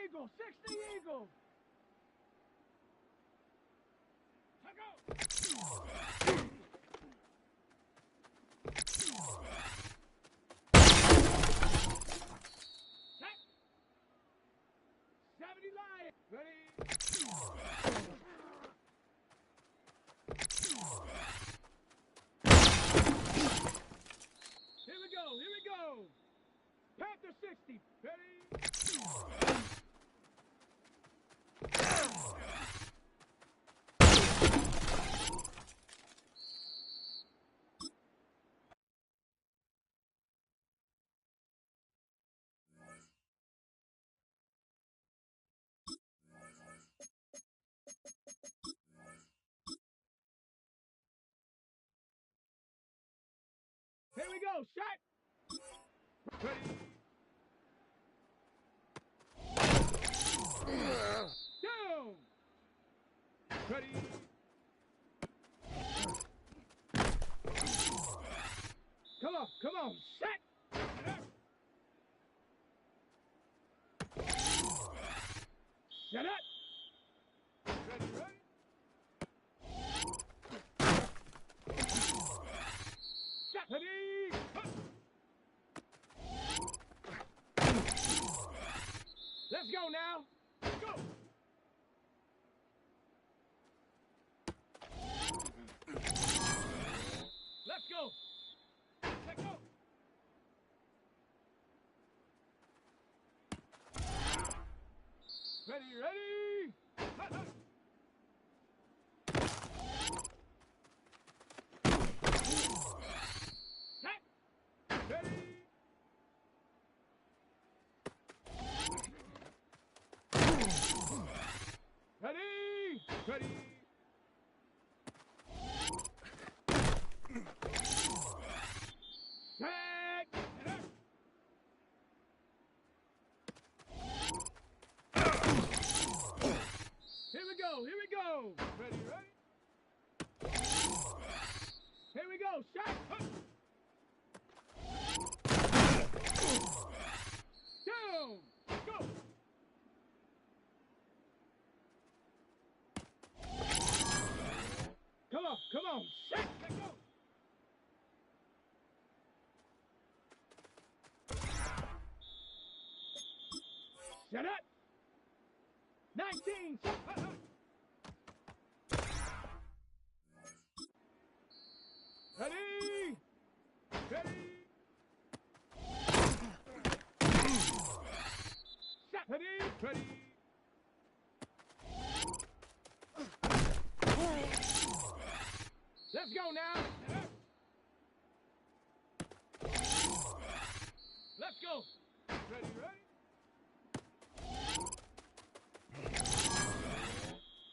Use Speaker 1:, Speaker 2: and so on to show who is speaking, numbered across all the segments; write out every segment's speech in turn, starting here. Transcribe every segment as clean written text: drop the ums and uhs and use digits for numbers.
Speaker 1: Eagle, 60 Eagle. Go. Set. 70 Lion. Ready. Here we go, here we go. Panther 60. Ready. Here we go, shot! Ready! Down! Ready! Come on, shot! Shut up! Ready, ready? Shot! Ready! Let's go now. Go. Let's go. Let's go. Ready, ready. Set. Ready. Ready! Ready! Set! Here we go! Here we go! Ready, ready? Here we go! Shot! Down! Go! Come on, shit, let's go! Shut up! 19! Ready! Ready! Shot! Ready! Ready! Let's go now! Let's go! Ready, ready?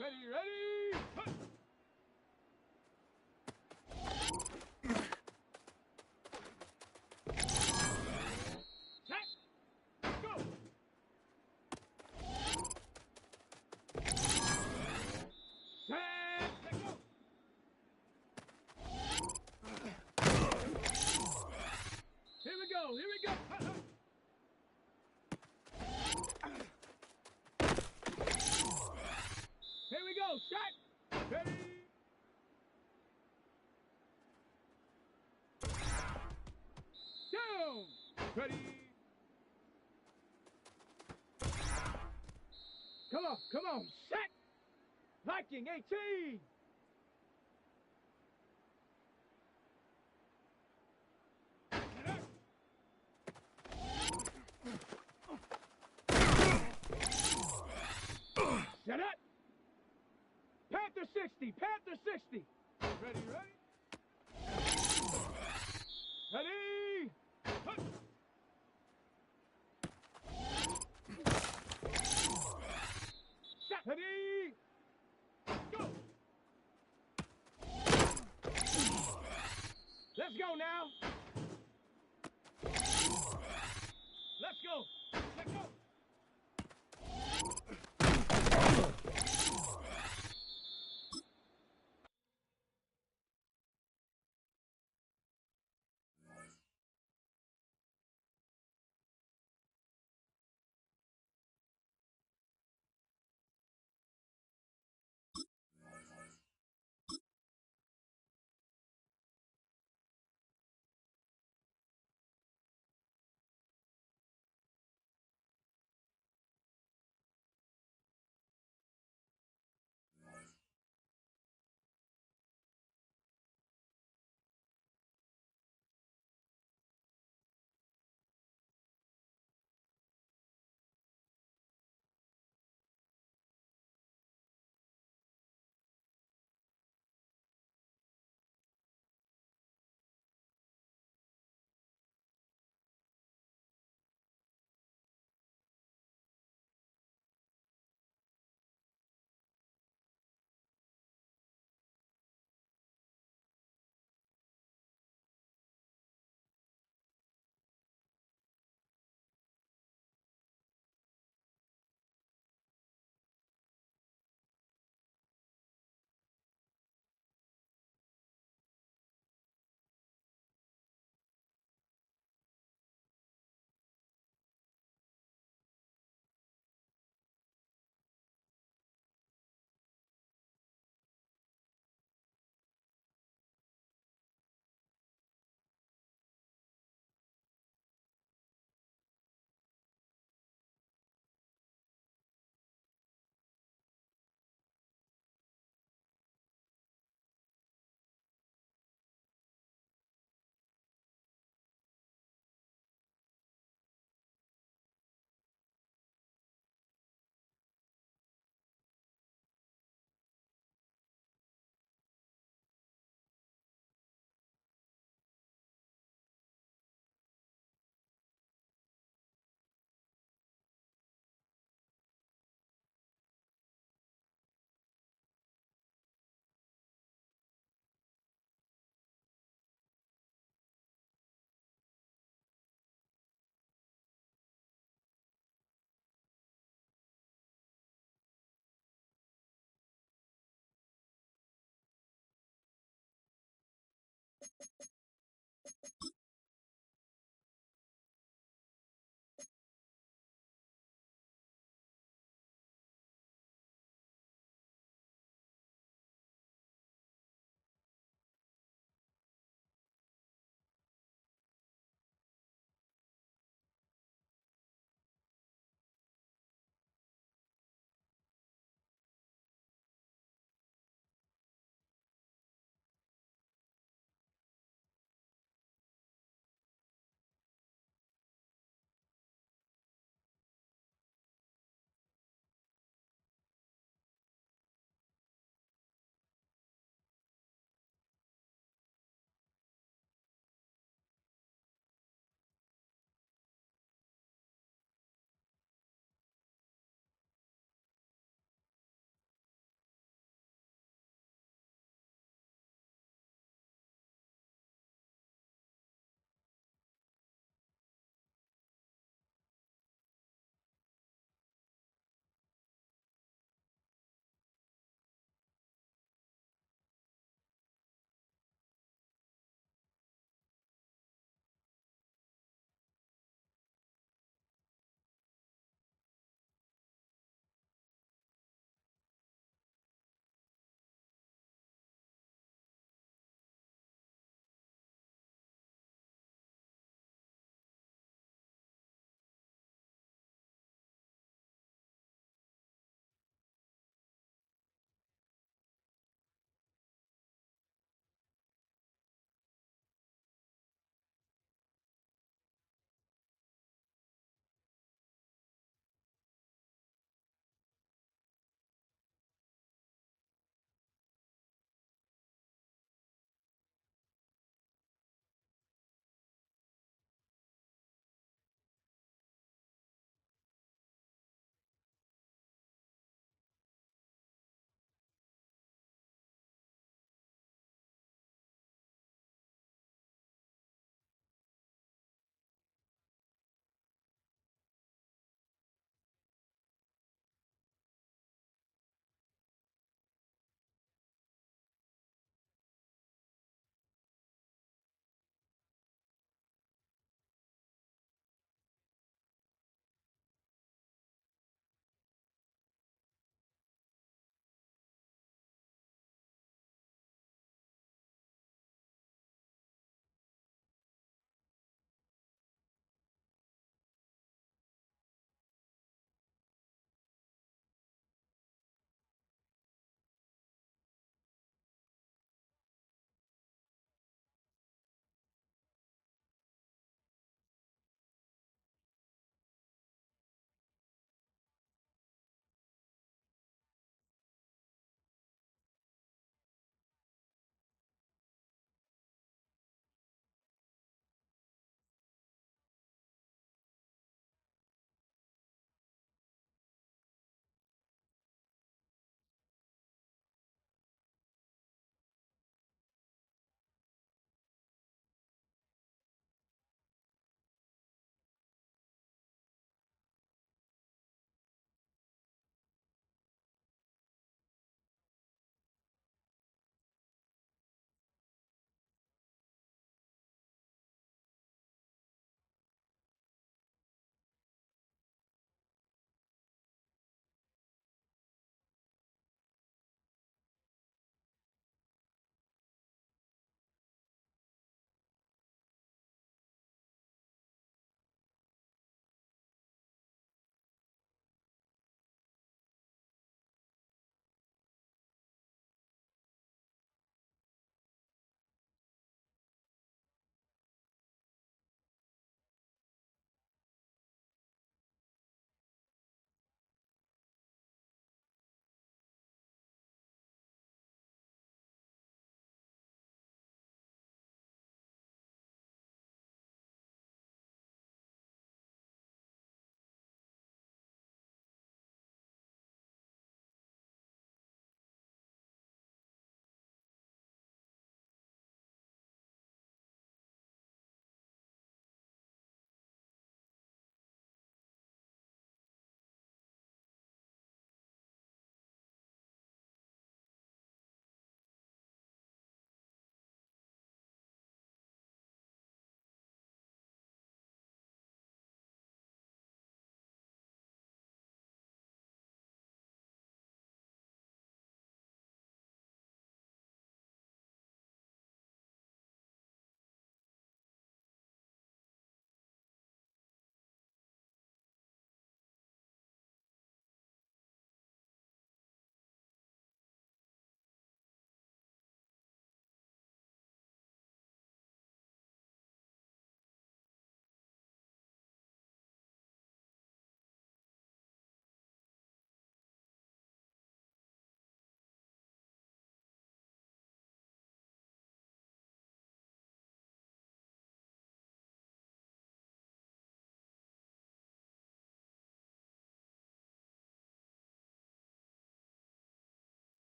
Speaker 1: Ready, ready? Set! Go! Set! Let's go! Here we go, here we go! Here we go, shot! Ready! Down! Ready! Come on, shot! Viking 18! Shut up! Panther 60! Panther 60! Ready, ready? Ready! Hup. Shot! Ready! Go! Let's go now! Let's go! Let's go!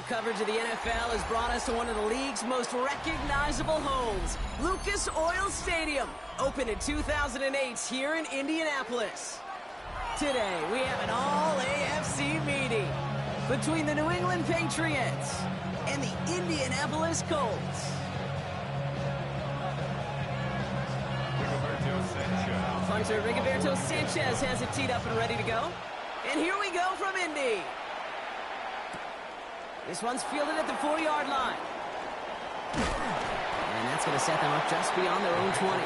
Speaker 2: coverage of the NFL has brought us to one of the league's most recognizable homes, Lucas Oil Stadium, opened in 2008 here in Indianapolis. Today, we have an all-AFC meeting between the New England Patriots and the Indianapolis Colts. Punter Rigoberto Sanchez has it teed up and ready to go. And here we go from Indy. This one's fielded at the 4-yard line. And that's going to set them up just beyond their own 20.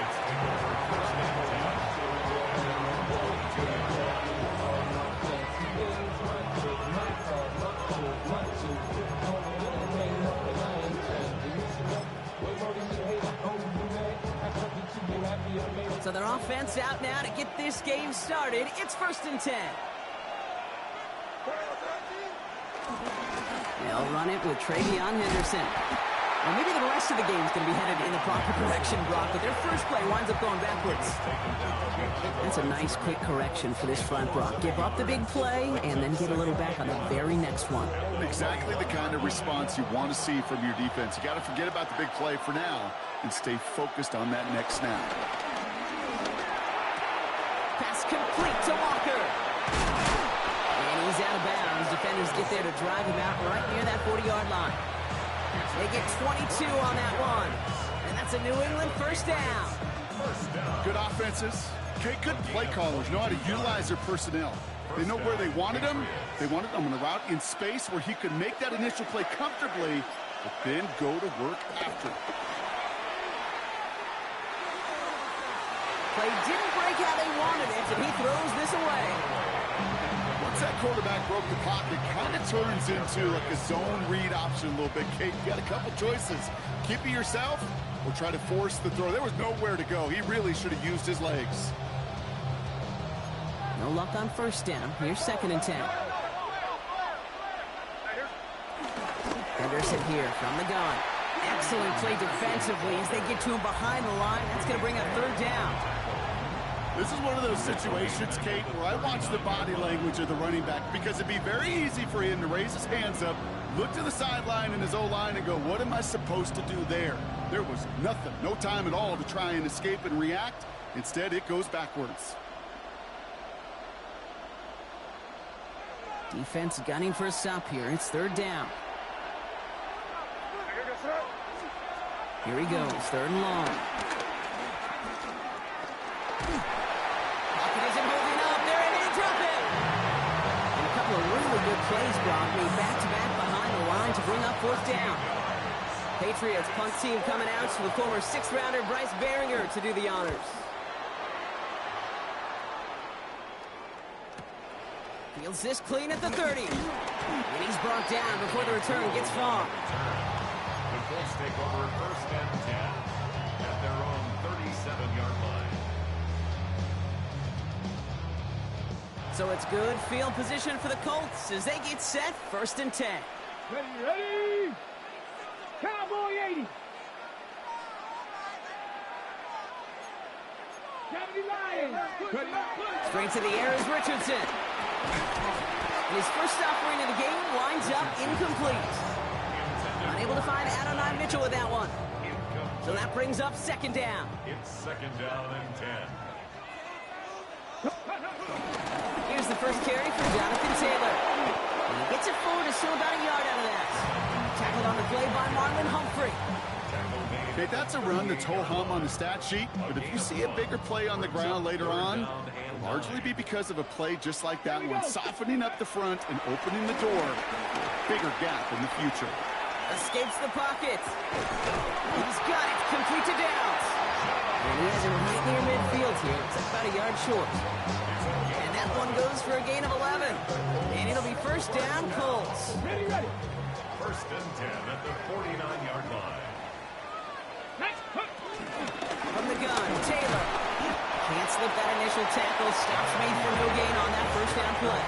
Speaker 2: So their offense out now to get this game started. It's 1st and 10. They'll run it with Travion Henderson. Well, maybe the rest of the game is going to be headed in the proper direction, Brock, but their first play winds up going backwards. That's a nice, quick correction for this front, Brock. Give up the big play and then get a little back on the very next one.
Speaker 3: Exactly the kind of response you want to see from your defense. You got to forget about the big play for now and stay focused on that next snap.
Speaker 2: Pass complete to Walker. And he's out of bounds. Defenders get there to drive him out right near that 40-yard line. They get 22 on that one. And that's a New England first down.
Speaker 3: Good offenses. Okay, good play callers know how to utilize their personnel. They know where they wanted him. They wanted him on a route in space where he could make that initial play comfortably, but then go to work after.
Speaker 2: Play didn't break how they wanted it, and he throws this away.
Speaker 3: Once that quarterback broke the pocket, kind of turns into like a zone read option a little bit. Kate, you got a couple choices. Keep it yourself or try to force the throw. There was nowhere to go. He really should have used his legs.
Speaker 2: No luck on first down. Here's 2nd and 10. Henderson here from the gun. Excellent play defensively as they get to him behind the line. That's going to bring up 3rd down.
Speaker 3: This is one of those situations, Kate, where I watch the body language of the running back because it'd be very easy for him to raise his hands up, look to the sideline in his O-line and go, what am I supposed to do there? There was nothing, no time at all to try and escape and react. Instead, it goes backwards.
Speaker 2: Defense gunning for a stop here. It's 3rd down. Here he goes, 3rd and long. Pocket isn't holding up. There it is, drop it. And a couple of really good plays, Brock, made back-to-back behind the line to bring up 4th down. Patriots punt team coming out to the former 6th-rounder Bryce Baringer to do the honors. Fields this clean at the 30. And he's brought down before the return gets far.
Speaker 4: The Colts take over 1st and 10 at their own 37-yard line.
Speaker 2: So it's good field position for the Colts as they get set 1st and 10.
Speaker 1: Ready? Cowboy 80. Cavity Lions.
Speaker 2: Straight to the air is Richardson. His first offering of the game winds up incomplete. Unable to find Adonai Mitchell with that one. So that brings up 2nd down.
Speaker 4: It's 2nd down and 10.
Speaker 2: Here's the first carry for Jonathan Taylor. And he gets it forward to show about a yard out of that. Tackled on the play by Marlon Humphrey.
Speaker 3: Okay, that's a run that's ho-hum on the stat sheet, but if you see a bigger play on the ground later on, it'll largely be because of a play just like that one, softening up the front and opening the door. Bigger gap in the future.
Speaker 2: Escapes the pocket. He's got it. Complete to Downs. And he has it right near midfield here. It's about a yard short. And that one goes for a gain of 11. And it'll be 1st down, Colts.
Speaker 1: Ready.
Speaker 4: 1st and 10 at the 49-yard line.
Speaker 2: From the gun, Taylor. Can't slip that initial tackle. Stops made for no gain on that 1st down play.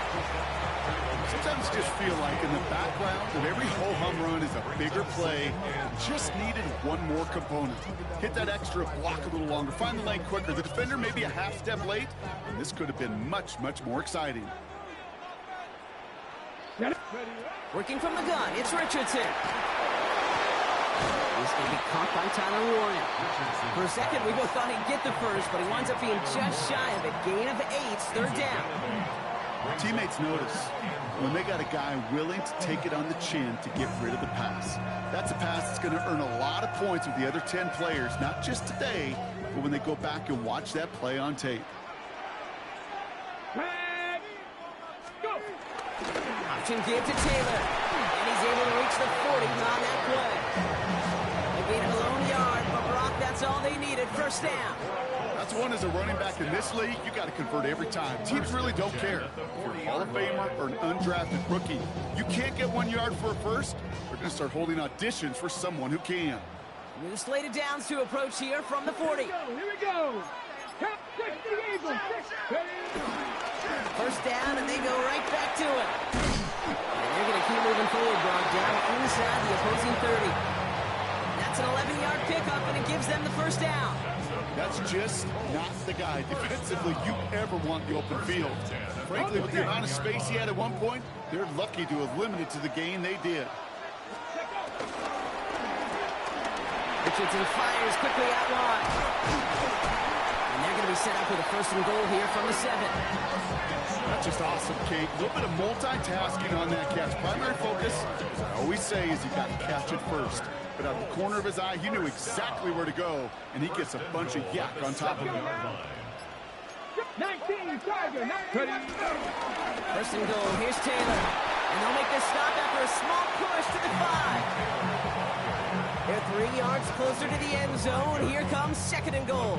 Speaker 3: Sometimes just feel like in the background of every ho-hum run is a bigger play. Just needed one more component. Hit that extra block a little longer. Find the lane quicker. The defender may be a half step late, and this could have been much, much more exciting.
Speaker 2: Working from the gun, it's Richardson. He's going to be caught by Tyler Warren. For a second, we both thought he'd get the first, but he winds up being just shy of a gain of 8, third down.
Speaker 3: Teammates notice when they got a guy willing to take it on the chin to get rid of the pass. That's a pass that's going to earn a lot of points with the other 10 players, not just today, but when they go back and watch that play on tape.
Speaker 2: Option give to Taylor, and he's able to reach the 40 on that play. They gain him a lone yard, but Brock, that's all they needed, first down.
Speaker 3: That's one as a running back in this league, you got to convert every time. Teams really don't care. If you're a Hall of Famer or an undrafted rookie, you can't get 1 yard for a first, they're going to start holding auditions for someone who can.
Speaker 2: New slated downs to approach here from the 40.
Speaker 1: Here we go. Count 60 Eagles.
Speaker 2: First down, and they go right back to it. And they're going to keep moving forward, Brock, down inside the opposing 30. That's an 11-yard pickup, and it gives them the first down.
Speaker 3: That's just not the guy defensively you ever want the open field. Frankly, with the amount of space he had at one point, they're lucky to have limited to the gain they did.
Speaker 2: Richardson fires quickly out wide. And they're going to be set up with a first and goal here from the 7.
Speaker 3: That's just awesome, Kate. A little bit of multitasking on that catch. Primary focus, as I always say, is you got to catch it first. But out of the corner of his eye, he knew exactly where to go, and he gets a bunch of yak on top of him.
Speaker 1: 19, Tiger, 19.
Speaker 2: First and goal, here's Taylor. And they'll make this stop after a small push to the 5. They're 3 yards closer to the end zone. Here comes second and goal.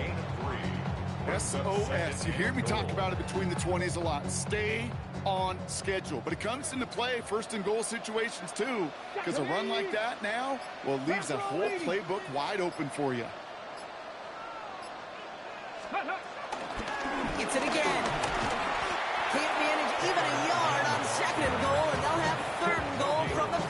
Speaker 3: SOS. You hear me talk about it between the 20s a lot. Stay on schedule. But it comes into play first and goal situations too, because a run like that now, well, it leaves that whole playbook wide open for you.
Speaker 2: Gets it again. Can't manage even a yard on second and goal, and they'll have third and goal from the 5.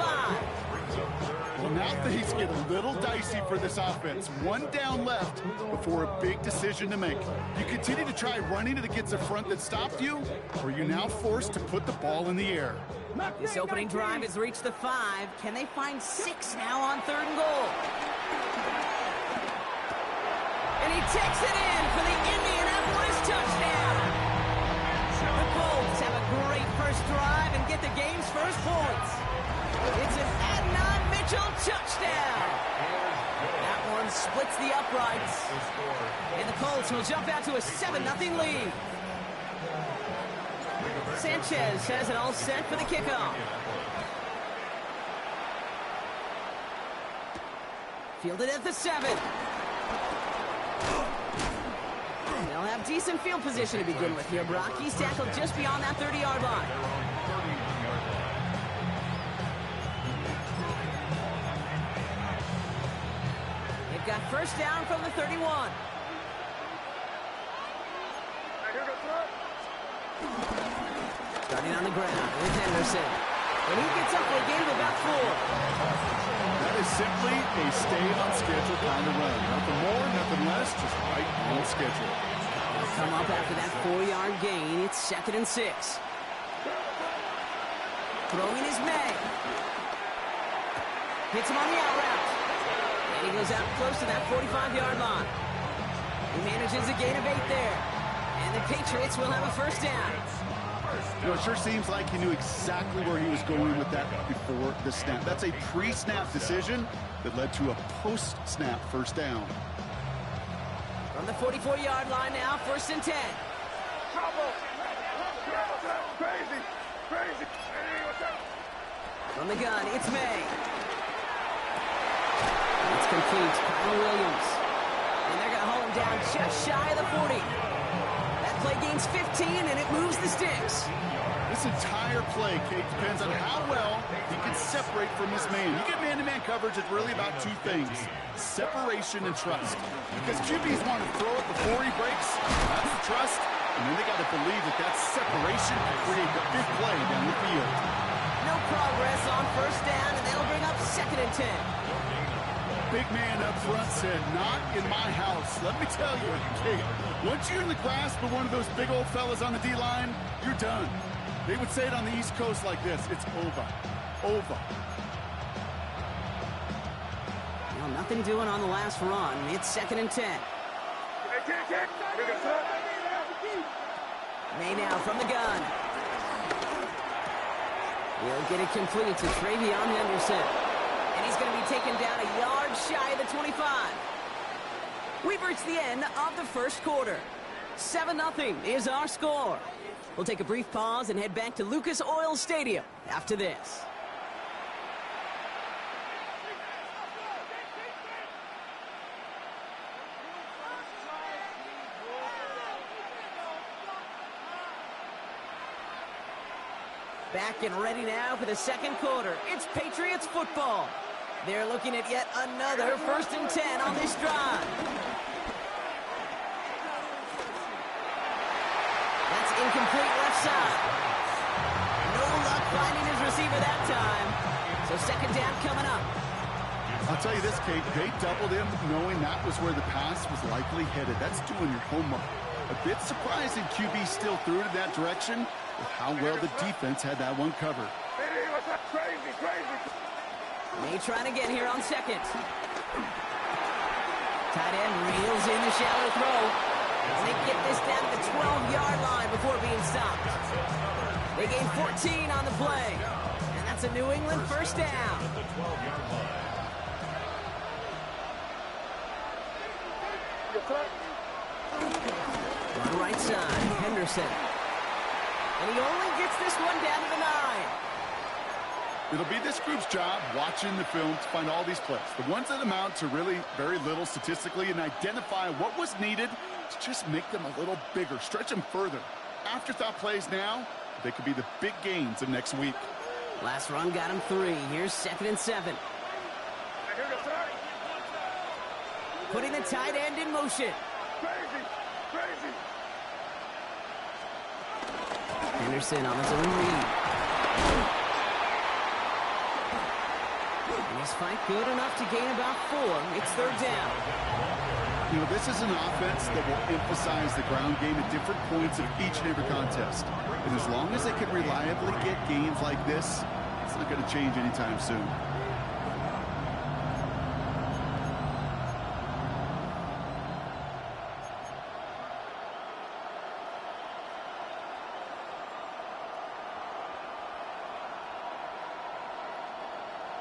Speaker 3: Well, now things get a little dicey for this offense. 1 down left before a big decision to make. You continue to try running it against a front that stopped you, or you're now forced to put the ball in the air.
Speaker 2: This opening drive has reached the 5. Can they find 6 now on third and goal? And he takes it in for the Indianapolis touchdown. The Colts have a great first drive and get the game's first points. It's an Adnan Mitchell touchdown. That one splits the uprights. And the Colts will jump out to a 7-0 lead. Sanchez has it all set for the kickoff. Fielded at the 7. They'll have decent field position to begin with here, Brock. He's tackled just beyond that 30-yard line. They've got first down from the 31. Starting on the ground with Henderson. And he gets up for a gain of about 4.
Speaker 3: That is simply a stay-on-schedule kind of run. Nothing more, nothing less, just right on schedule.
Speaker 2: They'll come up after that 4-yard gain. It's 2nd and 6. Throwing is May. Hits him on the out route. And he goes out close to that 45-yard line. He manages a gain of 8 there. And the Patriots will have a first down.
Speaker 3: You know, it sure seems like he knew exactly where he was going with that before the snap. That's a pre-snap decision that led to a post-snap first down.
Speaker 2: From the 44-yard line now, 1st and 10.
Speaker 1: Crazy.
Speaker 2: From the gun, it's May. It's complete. Kyle Williams. And they're going to hold him down just shy of the 40. That play gains 15, and it moves the sticks.
Speaker 3: This entire play, Kate, depends on how well he can separate from his man. You get man-to-man coverage, it's really about 2 things: separation and trust. Because QBs want to throw it before he breaks. That's the trust. And then they got to believe that that separation can create the big play down the field.
Speaker 2: No progress on first down, and they'll bring up 2nd and 10.
Speaker 3: Big man up front said, "Not in my house." Let me tell you, Kate, once you're in the grasp of one of those big old fellas on the D-line, you're done. They would say it on the East Coast like this. It's over. Over.
Speaker 2: Well, nothing doing on the last run. It's 2nd and 10. May now from the gun. He'll get it complete to Travion Henderson. And he's going to be taken down a yard shy of the 25. We've reached the end of the first quarter. 7-0 is our score. We'll take a brief pause and head back to Lucas Oil Stadium after this. Back and ready now for the second quarter. It's Patriots football. They're looking at yet another 1st and 10 on this drive. That's incomplete left side. No luck finding his receiver that time. So 2nd down coming up.
Speaker 3: I'll tell you this, Kate, they doubled him knowing that was where the pass was likely headed. That's doing your homework. A bit surprising QB still threw it in that direction with how well the defense had that one covered.
Speaker 2: May trying again here on 2nd. Tight end reels in the shallow throw. And they get this down to the 12-yard line before being stopped. They gain 14 on the play. And that's a New England 1st down. On the right side, Henderson. And he only gets this one down to the 9.
Speaker 3: It'll be this group's job watching the film to find all these plays. The ones that amount to really very little statistically and identify what was needed to just make them a little bigger, stretch them further. Afterthought plays now, they could be the big gains of next week.
Speaker 2: Last run got him 3. Here's 2nd and 7. Putting the tight end in motion. Henderson on his own lead. And his fight good enough to gain about 4. It's 3rd down.
Speaker 3: You know, this is an offense that will emphasize the ground game at different points of each and every contest. And as long as they can reliably get gains like this, it's not going to change anytime soon.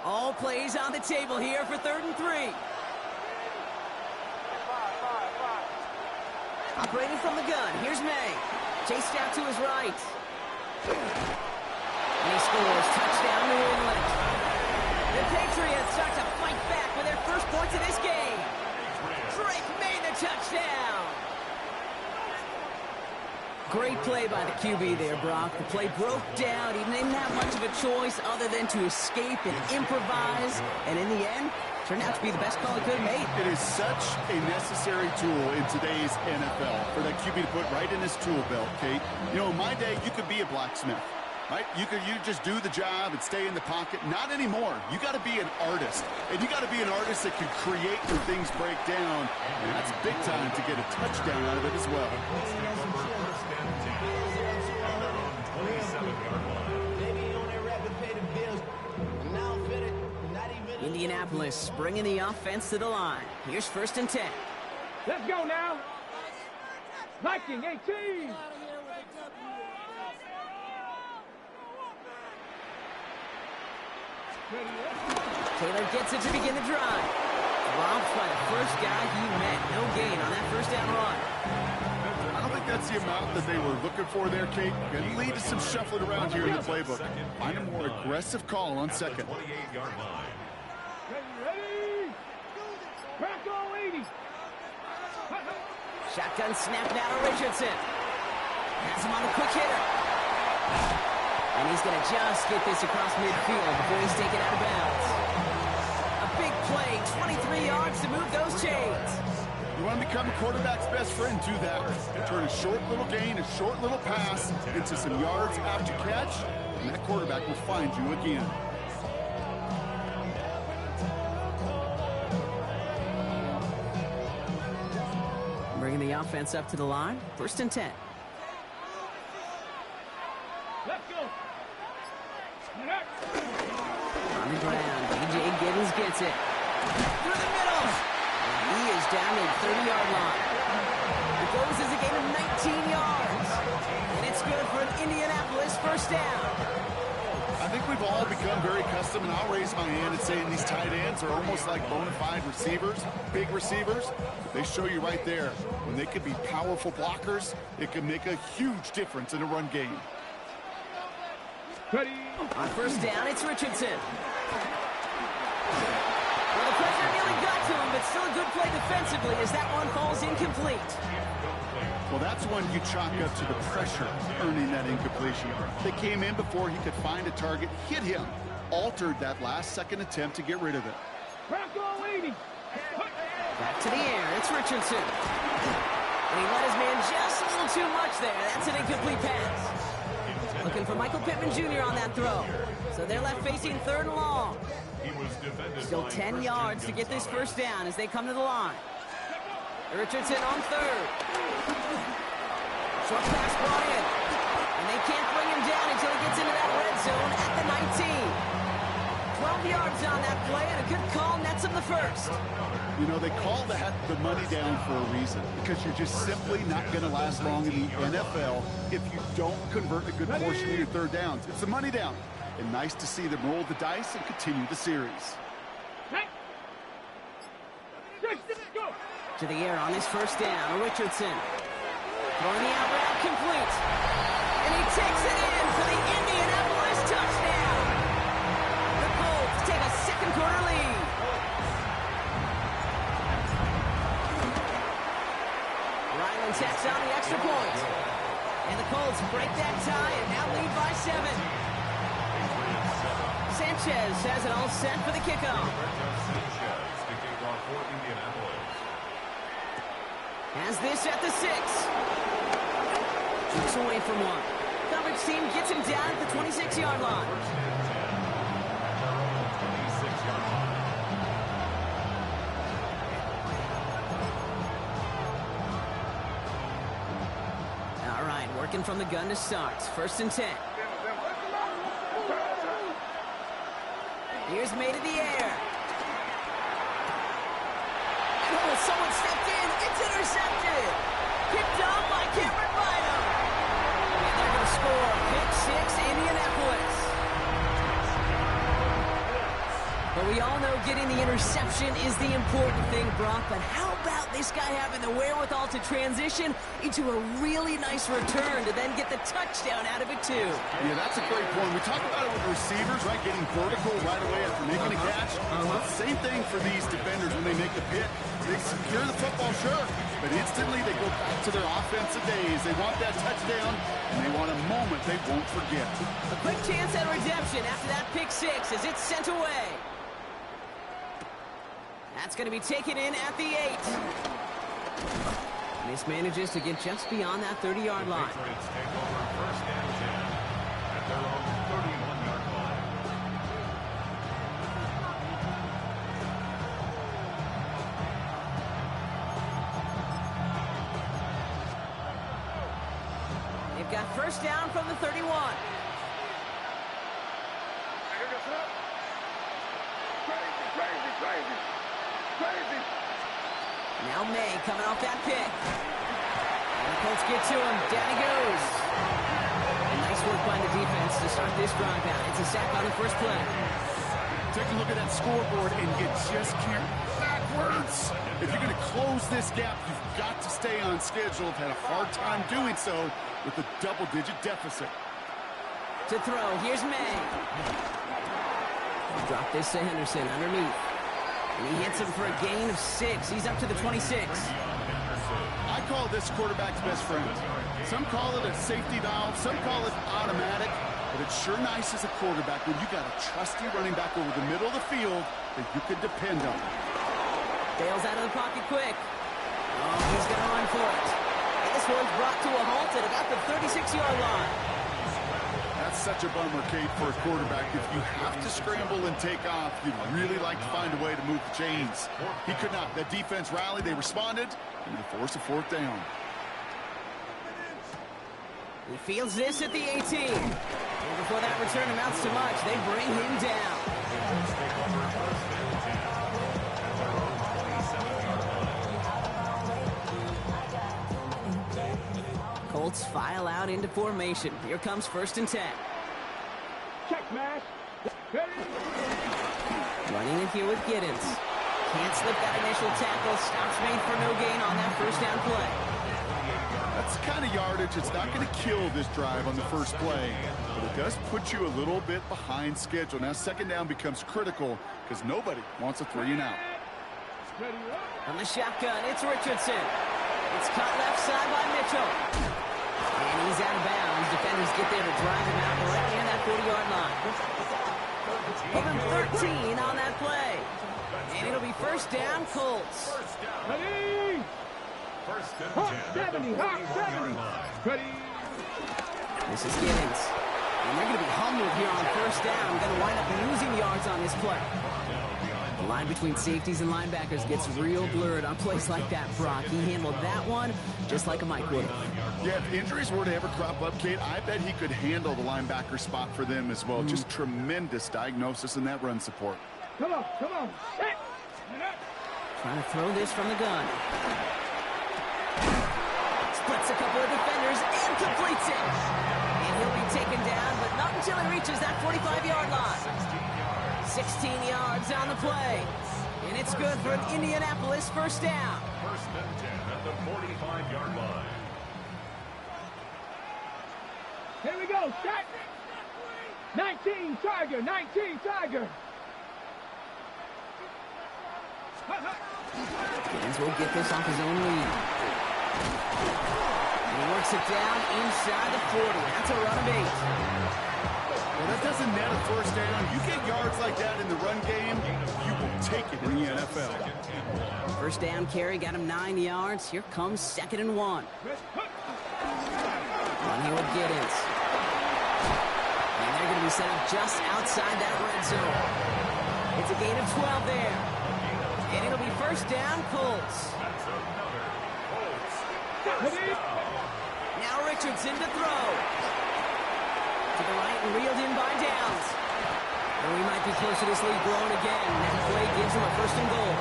Speaker 2: All plays on the table here for 3rd and 3. Operating from the gun, here's May. Chased out to his right. And he scores. Touchdown, New England. The Patriots start to fight back with their first points of this game. Drake made the touchdown. Great play by the QB there, Brock. The play broke down. He didn't have much of a choice other than to escape and improvise. And in the end, turned out to be the best call he could have made.
Speaker 3: It is such a necessary tool in today's NFL for that QB to put right in his tool belt, Kate. You know, in my day, you could be a blacksmith, right? You just do the job and stay in the pocket. Not anymore. You got to be an artist. And you got to be an artist that can create when things break down. And that's big time to get a touchdown out of it as well.
Speaker 2: Indianapolis bringing the offense to the line. Here's 1st and 10.
Speaker 1: Let's go now. Viking 18.
Speaker 2: Taylor gets it to begin the drive. Dropped by the first guy he met. No gain on that 1st down run.
Speaker 3: I don't think that's the amount that they were looking for there, Kate. Going to lead to some shuffling around here in the playbook. Find a more aggressive call on 2nd.
Speaker 1: Ready. Crack all 80.
Speaker 2: Shotgun snap now to Richardson. Has him on the quick hitter. And he's going to just get this across midfield before he's taken out of bounds. A big play, 23 yards to move those chains.
Speaker 3: You want to become a quarterback's best friend, do that. Turn a short little gain, a short little pass into some yards after catch, and that quarterback will find you again.
Speaker 2: Bringing the offense up to the line. 1st and 10.
Speaker 1: Let's go.
Speaker 2: On the ground, DJ Giddens gets it. Through the middle. And he is down at the 30-yard line. It goes as a gain of 19 yards. And it's good for an Indianapolis first down.
Speaker 3: I think we've all become very accustomed, and I'll raise my hand and say these tight ends are almost like bona fide receivers, big receivers. They show you right there, when they can be powerful blockers, it can make a huge difference in a run game.
Speaker 1: Ready.
Speaker 2: On first down, it's Richardson. Well, the pressure nearly got to him, but still a good play defensively as that one falls incomplete.
Speaker 3: Well, that's one you chalk up to the pressure earning that incompletion. They came in before he could find a target, hit him, altered that last-second attempt to get rid of it.
Speaker 1: Bronco leading.
Speaker 2: Back to the air, it's Richardson. And he let his man just a little too much there. That's an incomplete pass. Looking for Michael Pittman Jr. on that throw. So they're left facing 3rd and long. Still 10 yards to get this first down as they come to the line. Richardson on 3rd. Short pass brought in. And they can't bring him down until he gets into that red zone at the 19. 12 yards on that play, and a good call nets him the first.
Speaker 3: You know, they call that the money down for a reason, because you're just simply not going to last long in the NFL if you don't convert a good portion of your 3rd downs. It's the money down. And nice to see them roll the dice and continue the series.
Speaker 1: Go.
Speaker 2: To the air on his first down, Richardson. Throwing the out route complete. And he takes it in for the Indianapolis touchdown. The Colts take a second-quarter lead. Ryland tacks on the extra point. And the Colts break that tie and now lead by 7. Sanchez has it all set for the kickoff. Has this at the 6. Keeps away from one. Coverage team gets him down at the 26-yard line. All right, working from the gun to start. 1st and 10. Here's made in the air. Oh, someone stepped in. It's intercepted. Picked up by Cameron Bynum. And they're going to score. Pick 6, Indianapolis. But we all know getting the interception is the important thing, Brock. But how about this guy having the wherewithal to transition into a really nice return to then get the touchdown out of it, too?
Speaker 3: Yeah, that's a great point. We talk about it with receivers, right, getting vertical right away after making a catch. Same thing for these defenders when they make the pick. They secure the football, sure, but instantly they go back to their offensive days. They want that touchdown, and they want a moment they won't forget.
Speaker 2: A quick chance at redemption after that pick 6 as it's sent away. That's going to be taken in at the 8. Mismanages to get just beyond that 30-yard line.
Speaker 4: Patriots take over 1st and 10 at their own 31-yard line.
Speaker 2: They've got first down from the 31. Now May coming off that pick. And the Colts get to him. Down he goes. And nice work by the defense to start this drive out. It's a sack on the first play.
Speaker 3: Take a look at that scoreboard, and you just can't backwards. If you're going to close this gap, you've got to stay on schedule. I've had a hard time doing so with a double-digit deficit.
Speaker 2: To throw, here's May. Drop this to Henderson underneath. And he hits him for a gain of 6. He's up to the 26.
Speaker 3: I call this quarterback's best friend. Some call it a safety valve, some call it automatic, but it's sure nice as a quarterback when you got a trusty running back over the middle of the field that you can depend on.
Speaker 2: Bails out of the pocket quick. Oh, he's going to run for it. And this one's brought to a halt at about the 36-yard line.
Speaker 3: That's such a bummer, Kate, for a quarterback. If you have to scramble and take off, you'd really like to find a way to move the chains. He could not. The defense rallied. They responded, and they forced a 4th down.
Speaker 2: He fields this at the 18. And before that return amounts to much, they bring him down.
Speaker 4: Colts take over first and 10 at their own 27-yard line.
Speaker 2: Colts file out into formation. Here comes first and 10.
Speaker 1: Check mash. Ready.
Speaker 2: Running in here with Giddens. Can't slip that initial tackle. Stops made for no gain on that first down play.
Speaker 3: That's the kind of yardage. It's not going to kill this drive on the first play, but it does put you a little bit behind schedule. Now second down becomes critical because nobody wants a 3 and out.
Speaker 1: Ready.
Speaker 2: From the shotgun, it's Richardson. It's cut left side by Mitchell. And he's out of bounds. Defenders get there to drive him out right near that 40-yard line. Give him 13 on that play. And it'll be first down, Colts.
Speaker 1: Ready.
Speaker 4: First and
Speaker 1: Hot
Speaker 4: 10 at the
Speaker 1: 70. Hot
Speaker 4: 41-yard
Speaker 1: 70.
Speaker 4: line.
Speaker 1: Ready.
Speaker 2: This is Giddens. And they're going to be humbled here on first down. Going to wind up losing yards on this play. The line between safeties and linebackers gets real blurred on plays like that, Brock. He handled that one just like a Mike would.
Speaker 3: Yeah, if injuries were to ever crop up, Kate, I bet he could handle the linebacker spot for them as well. Just tremendous diagnosis in that run support.
Speaker 1: Come on. Come on. Set.
Speaker 2: Trying to throw this from the gun. Splits a couple of defenders and completes it. And he'll be taken down, but not until he reaches that 45-yard line. 16 yards on the play. And it's good for an Indianapolis first down.
Speaker 4: First and 10 at the 45-yard line.
Speaker 1: Here we go. Set. 19 Tiger. 19 Tiger.
Speaker 2: Giddens will get this off his own lead. And he works it down inside the 40. That's a run of 8.
Speaker 3: Well, that doesn't net a first down. You get yards like that in the run game, you will take it in the NFL.
Speaker 2: First down carry got him 9 yards. Here comes second and 1. On here with Giddens. And they're going to be set up just outside that red zone. It's a gain of 12 there. And it'll be first down, Colts.
Speaker 4: That's another Colts.
Speaker 2: Now Richardson to throw. To the right and reeled in by Downs. And we might be close to this lead growing again. That play gives him a first and goal.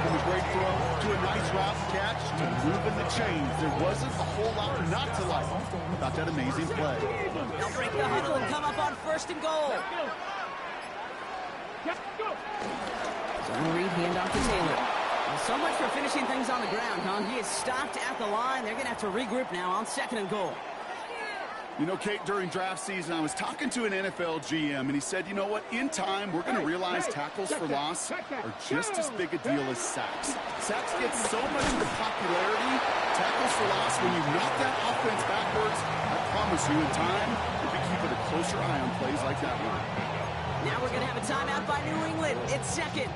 Speaker 3: From a great throw to a nice route catch to moving the chains. There wasn't a whole lot not to like about that amazing play.
Speaker 2: They'll break the huddle and come up on first and goal. Zone read, handoff to Taylor. Well, so much for finishing things on the ground, huh? He is stopped at the line. They're going to have to regroup now on second and goal.
Speaker 3: You know, Kate, during draft season, I was talking to an NFL GM, and he said, you know what, in time, we're going to realize tackles for loss are just as big a deal as sacks. Sacks get so much of the popularity. Tackles for loss, when you knock that offense backwards, I promise you, in time, we'll be keeping a closer eye on plays like that one.
Speaker 2: Now we're going to have a timeout by New England. It's second.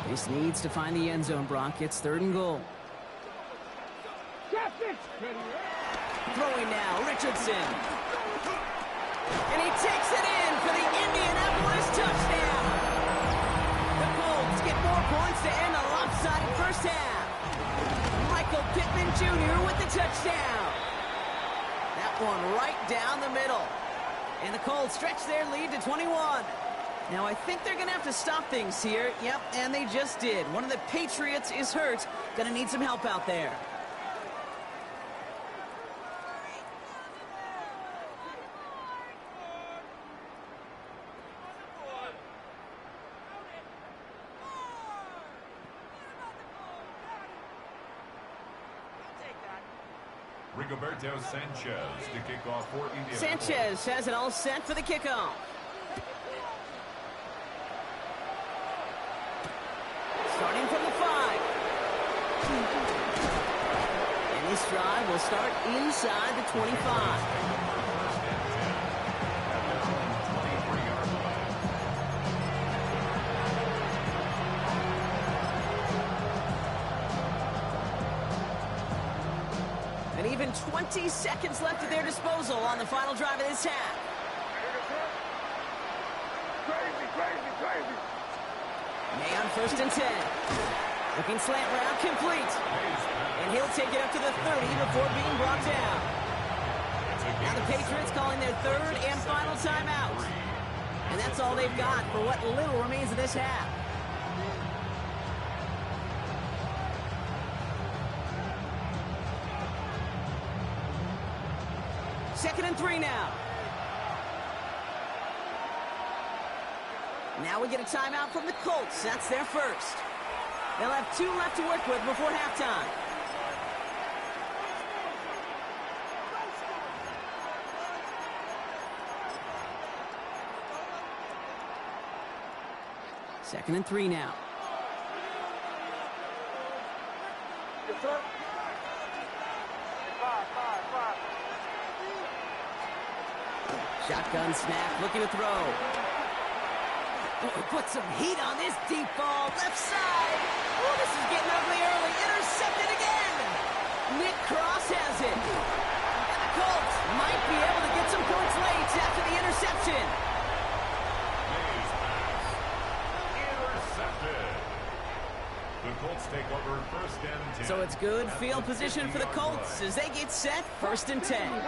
Speaker 2: This needs to find the end zone, Brock. It's third and goal. Throwing now, Richardson. And he takes it in for the Indianapolis touchdown. The Colts get 4 points to end a lopsided first half. Michael Pittman Jr. with the touchdown. That one right down the middle. And the Colts stretch their lead to 21. Now, I think they're going to have to stop things here. Yep, and they just did. One of the Patriots is hurt. Going to need some help out there.
Speaker 4: Rigoberto Sanchez to kick off for Indianapolis.
Speaker 2: Sanchez has it all set for the kickoff. Starting from the 5. And this drive will start inside the 25. And even 20 seconds left at their disposal on the final drive of this half.
Speaker 1: Crazy.
Speaker 2: May on first and 10. Looking slant route complete. And he'll take it up to the 30 before being brought down.
Speaker 4: It's a
Speaker 2: Now the Patriots calling their third and final timeout. And that's all they've got for what little remains of this half. Second and 3 now. Now we get a timeout from the Colts. That's their first. They'll have 2 left to work with before halftime. Second and 3 now. Shotgun snap, looking to throw. Oh, put some heat on this deep ball, left side. Oh, this is getting ugly early. Intercepted again. Nick Cross has it. And the Colts might be able to get some points late after the interception.
Speaker 4: The Colts take over first and 10.
Speaker 2: So it's good field position for the Colts as they get set first and 10.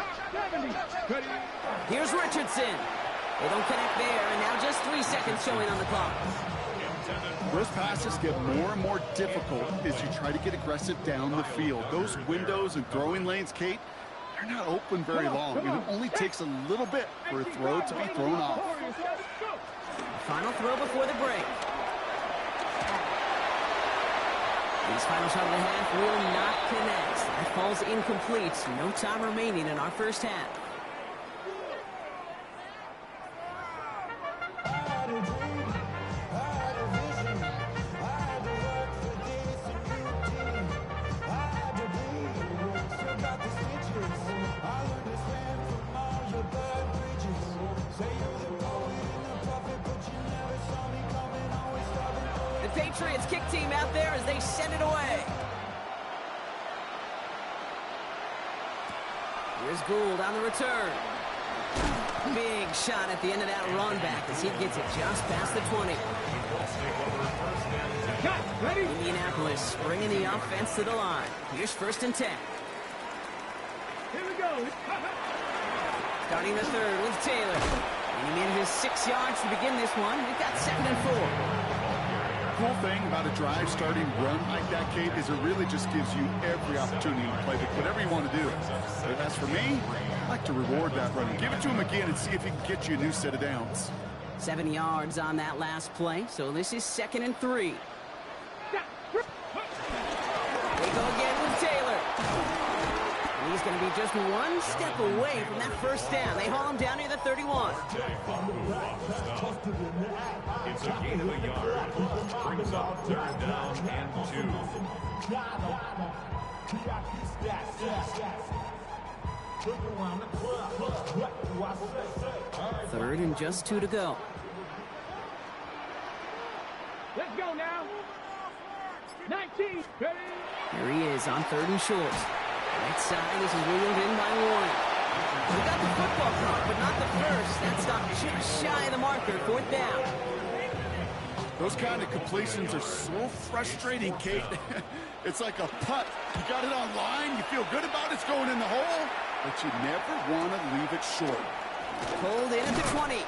Speaker 2: Here's Richardson. They don't connect there, and now just 3 seconds showing on the clock.
Speaker 3: Those passes get more and more difficult as you try to get aggressive down the field. Those windows and throwing lanes, Kate, they're not open very long, and it only takes a little bit for a throw to be thrown off.
Speaker 2: Final throw before the break. His final shot of the half will not connect. That falls incomplete. No time remaining in our first half. The Patriots kick team out there as they send it away. Here's Gould on the return. Big shot at the end of that run back as he gets it just past the 20. Indianapolis bringing the offense to the line. Here's first and 10.
Speaker 1: Here we go.
Speaker 2: Starting the third with Taylor. And he manages 6 yards to begin this one. We've got second and 4.
Speaker 3: Cool thing about a drive starting run like that, Kate, is it really just gives you every opportunity to play whatever you want to do. But as for me, I like to reward that run. Give it to him again and see if he can get you a new set of downs.
Speaker 2: 7 yards on that last play, so this is second and 3. They go again with Taylor. And he's going to be just 1 step away from that first down. They haul him down near the 31.
Speaker 4: It's a gain of a yard. Brings up third down and 2.
Speaker 2: Third and just 2 to go.
Speaker 1: Let's go now. 19. Ready?
Speaker 2: Here he is on third and short. Right side, this is wheeled in by Warren. We got the football caught, but not the first. That stopped just shy of the marker, 4th down.
Speaker 3: Those kind of completions are so frustrating, Kate. It's like a putt. You got it on line, you feel good about it's going in the hole, but you never want to leave it short.
Speaker 2: Pulled in at the 20.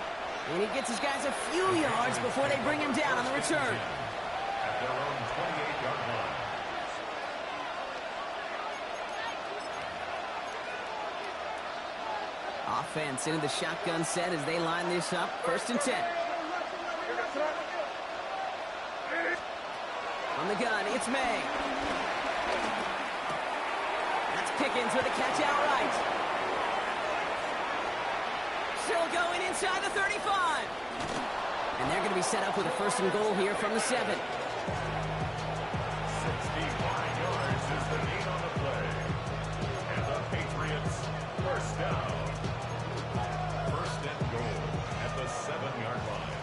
Speaker 2: And he gets his guys a few yards before they bring him down on the return.
Speaker 4: At their own 28-yard line.
Speaker 2: Offense into the shotgun set as they line this up. First and 10. On the gun, it's May. That's Pickens with a catch outright. Still going inside the 35. And they're going to be set up with a first and goal here from the 7.
Speaker 4: 65 yards is the gain on the play. And the Patriots first down. First and goal at the 7-yard line.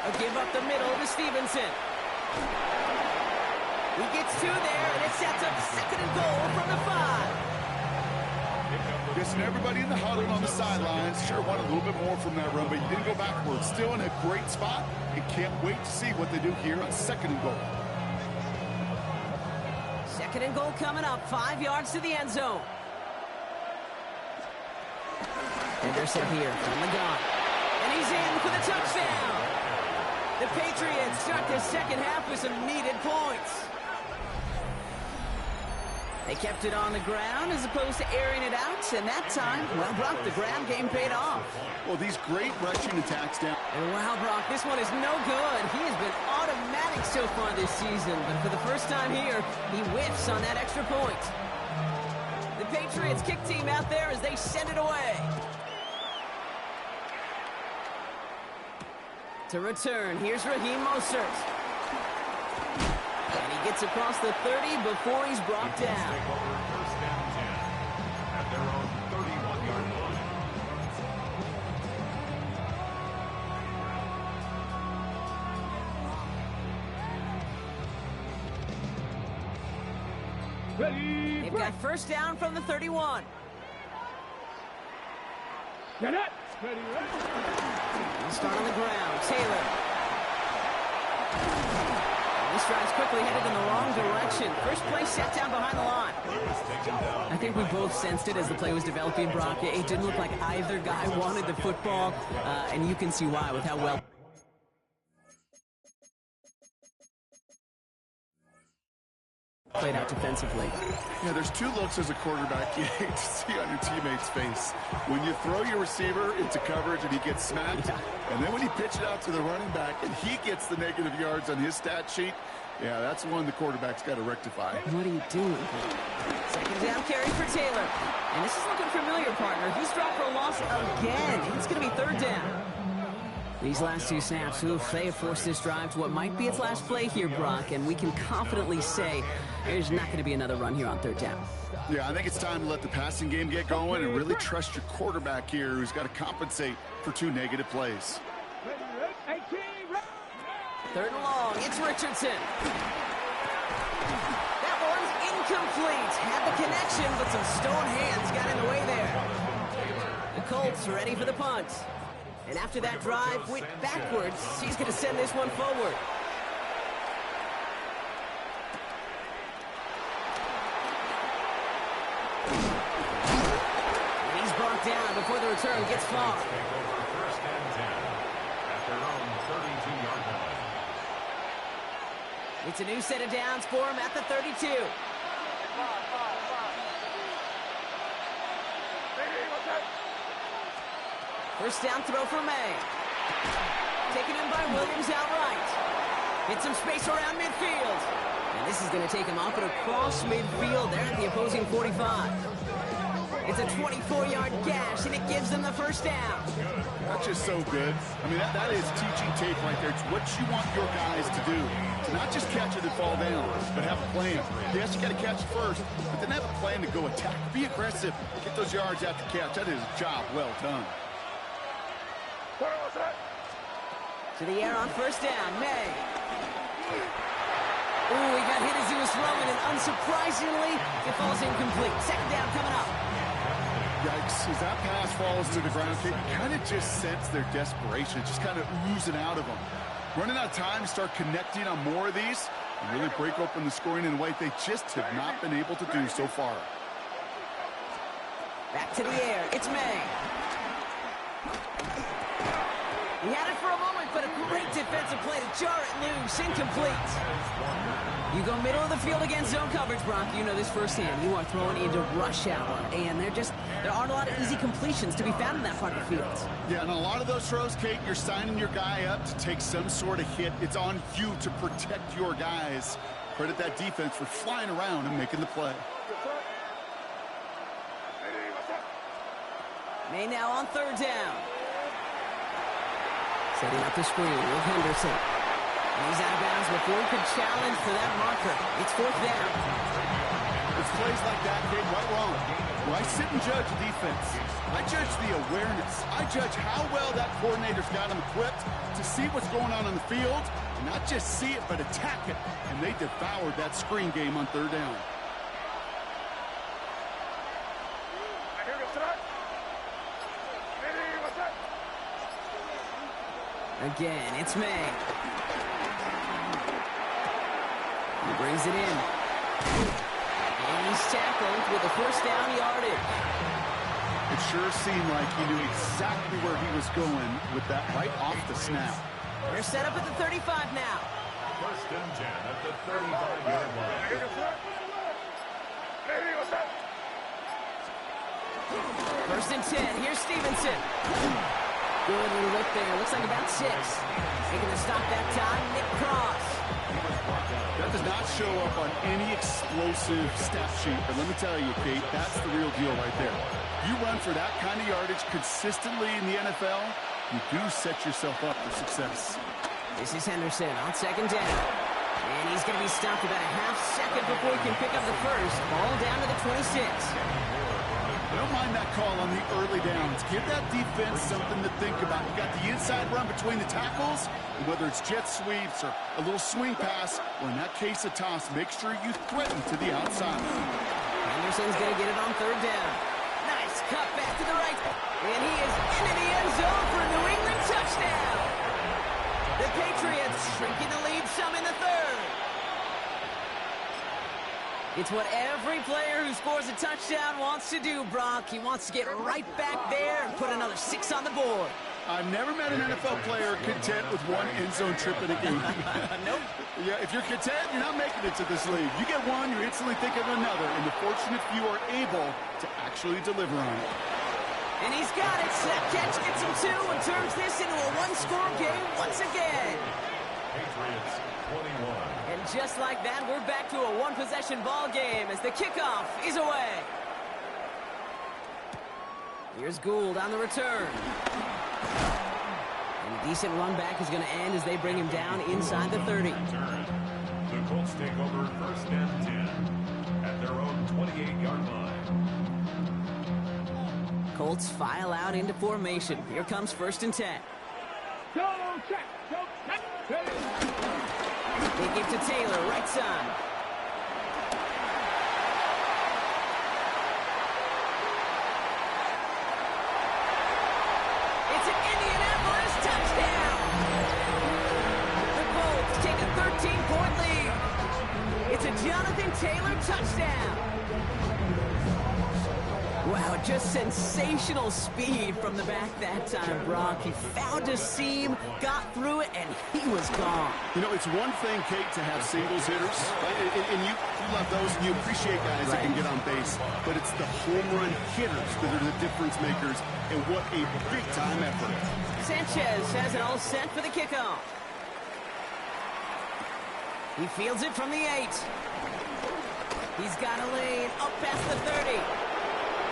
Speaker 2: A give up the middle to Stevenson. He gets 2 there, and it sets up second and goal from the 5.
Speaker 3: Listen, everybody in the huddle on the sidelines sure wanted a little bit more from that run, but you didn't go backwards. Still in a great spot, and can't wait to see what they do here on second and goal.
Speaker 2: Second and goal coming up, 5 yards to the end zone. Henderson here from the gun. And he's in for the touchdown. The Patriots start the second half with some needed points. They kept it on the ground as opposed to airing it out, and that time, well, Brock, the ground game paid off.
Speaker 3: Well, these great rushing attacks down.
Speaker 2: And wow, Brock, this one is no good. He has been automatic so far this season, but for the first time here, he whiffs on that extra point. The Patriots kick team out there as they send it away. To return, here's Raheem Mostert. And he gets across the 30 before he's brought down.
Speaker 4: First and 10 at their own 31-yard line.
Speaker 1: Ready,
Speaker 2: They've got first down from the 31.
Speaker 1: Get it. Ready, ready.
Speaker 2: He'll start on the ground. Taylor. This drive's quickly headed in the wrong direction. First play set down behind the line. I think we both sensed it as the play was developing, Brock. It didn't look like either guy wanted the football, and you can see why with how well played out defensively.
Speaker 3: Yeah, there's two looks as a quarterback you hate to see on your teammate's face. When you throw your receiver into coverage and he gets smacked, and then when you pitch it out to the running back and he gets the negative yards on his stat sheet, yeah, that's one the quarterback's got to rectify.
Speaker 2: What are you doing? Second down carry for Taylor. And this is looking familiar, partner. He's dropped for a loss again. It's going to be third down. These last two snaps, they have forced this drive to what might be its last play here, Brock, and we can confidently say there's not going to be another run here on third down.
Speaker 3: Yeah, I think it's time to let the passing game get going and really trust your quarterback here, who's got to compensate for two negative plays.
Speaker 2: Third and long, it's Richardson. That one's incomplete. Had the connection, but some stone hands got in the way there. The Colts ready for the punt. And after that drive went backwards, he's going to send this one forward. And he's brought down before the return gets far.
Speaker 4: First and 10 at their own 32-yard line.
Speaker 2: It's a new set of downs for him at the 32. First down throw for May. Taken in by Williams outright. Hits some space around midfield. And this is going to take him off and across midfield there at the opposing 45. It's a 24-yard gash, and it gives them the first down.
Speaker 3: That's just so good. I mean, that is teaching tape right there. It's what you want your guys to do. To not just catch it and fall down, but have a plan. Yes, you got to catch it first, but then have a plan to go attack. Be aggressive. Get those yards after catch. That is a job well done.
Speaker 2: To the air on first down, May. Ooh, he got hit as he was throwing, and unsurprisingly, it falls incomplete. Second down coming up.
Speaker 3: Yikes, as that pass falls to the ground, you kind of just sense their desperation, just kind of oozing out of them. Running out of time to start connecting on more of these and really break open the scoring in a way they just have not been able to do so far.
Speaker 2: Back to the air, it's May. He had it for a moment, but a great defensive play to jar it loose. Incomplete. You go middle of the field against zone coverage, Brock. You know this firsthand. You are throwing into rush hour, and there aren't a lot of easy completions to be found in that part of the field.
Speaker 3: Yeah, and a lot of those throws, Kate, you're signing your guy up to take some sort of hit. It's on you to protect your guys. Credit that defense for flying around and making the play.
Speaker 2: May now on third down. Setting up the screen with Henderson. And he's out of bounds before he could challenge for that marker. It's fourth down.
Speaker 3: It's plays like that, Kate, right wrong. When I sit and judge the defense, I judge the awareness. I judge how well that coordinator's got them equipped to see what's going on the field, and not just see it, but attack it. And they devoured that screen game on third down.
Speaker 2: Again, it's May. He brings it in. he's tackled with a first down yardage.
Speaker 3: It sure seemed like he knew exactly where he was going with that right off the snap.
Speaker 2: They're set up at the 35 now.
Speaker 4: First and 10 at the 35-yard line.
Speaker 2: First and 10. Here's Stevenson. Good little whip there. Looks like about 6. Making the stop that time, Nick Cross.
Speaker 3: That does not show up on any explosive stat sheet, but let me tell you, Kate, that's the real deal right there. You run for that kind of yardage consistently in the NFL, you do set yourself up for success.
Speaker 2: This is Henderson on second down. And he's going to be stopped about a half second before he can pick up the first. Ball down to the 26.
Speaker 3: I don't mind that call on the early downs. Give that defense something to think about. You got the inside run between the tackles, and whether it's jet sweeps or a little swing pass, or in that case a toss, make sure you threaten to the outside.
Speaker 2: Henderson's going to get it on third down. Nice cut back to the right. And he is into the end zone for a New England touchdown. The Patriots shrinking the lead some in the third. It's what every player who scores a touchdown wants to do, Brock. He wants to get right back there and put another 6 on the board.
Speaker 3: I've never met an NFL player content with one end zone trip in a game.
Speaker 2: Nope.
Speaker 3: Yeah, if you're content, you're not making it to this league. You get one, you instantly think of another, and the fortunate few are able to actually deliver on it.
Speaker 2: And he's got it. That catch gets him 2 and turns this into a one-score game once again.
Speaker 4: Patriots 21.
Speaker 2: And just like that, we're back to a one-possession ball game as the kickoff is away. Here's Gould on the return. And a decent run back is going to end as they bring him down inside the 30.
Speaker 4: The Colts take over first and 10 at their own 28-yard line.
Speaker 2: Colts file out into formation. Here comes first and 10.
Speaker 1: Go, check. Go, check.
Speaker 2: They give to Taylor, right side. It's an Indianapolis touchdown! The Colts take a 13-point lead. It's a Jonathan Taylor touchdown. Wow, just sensational speed from the back that time, Brock. He found a seam, got through it, and he was gone.
Speaker 3: You know, it's one thing, Kate, to have singles hitters, and you love those, and you appreciate guys that can get on base, but it's the home run hitters that are the difference makers, and what a big-time effort.
Speaker 2: Sanchez has it all set for the kickoff. He fields it from the 8. He's got a lane up past the 30.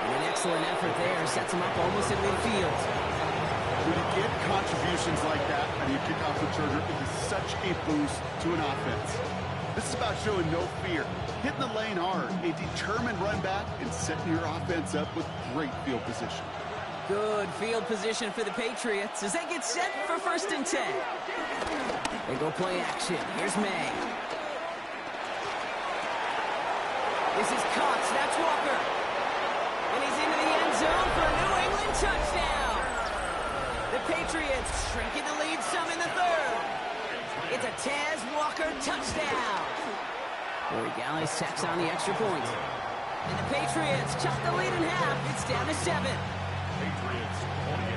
Speaker 2: And an excellent effort there sets him up almost at midfield.
Speaker 3: When you get contributions like that on your kickoff returner, it is such a boost to an offense. This is about showing no fear, hitting the lane hard, a determined run back, and setting your offense up with great field position.
Speaker 2: Good field position for the Patriots as they get set for first and 10. They go play action. Here's May. This is Cox. That's Walker. And he's into the end zone for a New England touchdown. The Patriots shrinking the lead some in the third. It's a Taz Walker touchdown. Corey Gallis tacks on the extra point. And the Patriots chop the lead in half. It's down to 7.
Speaker 4: Patriots 28.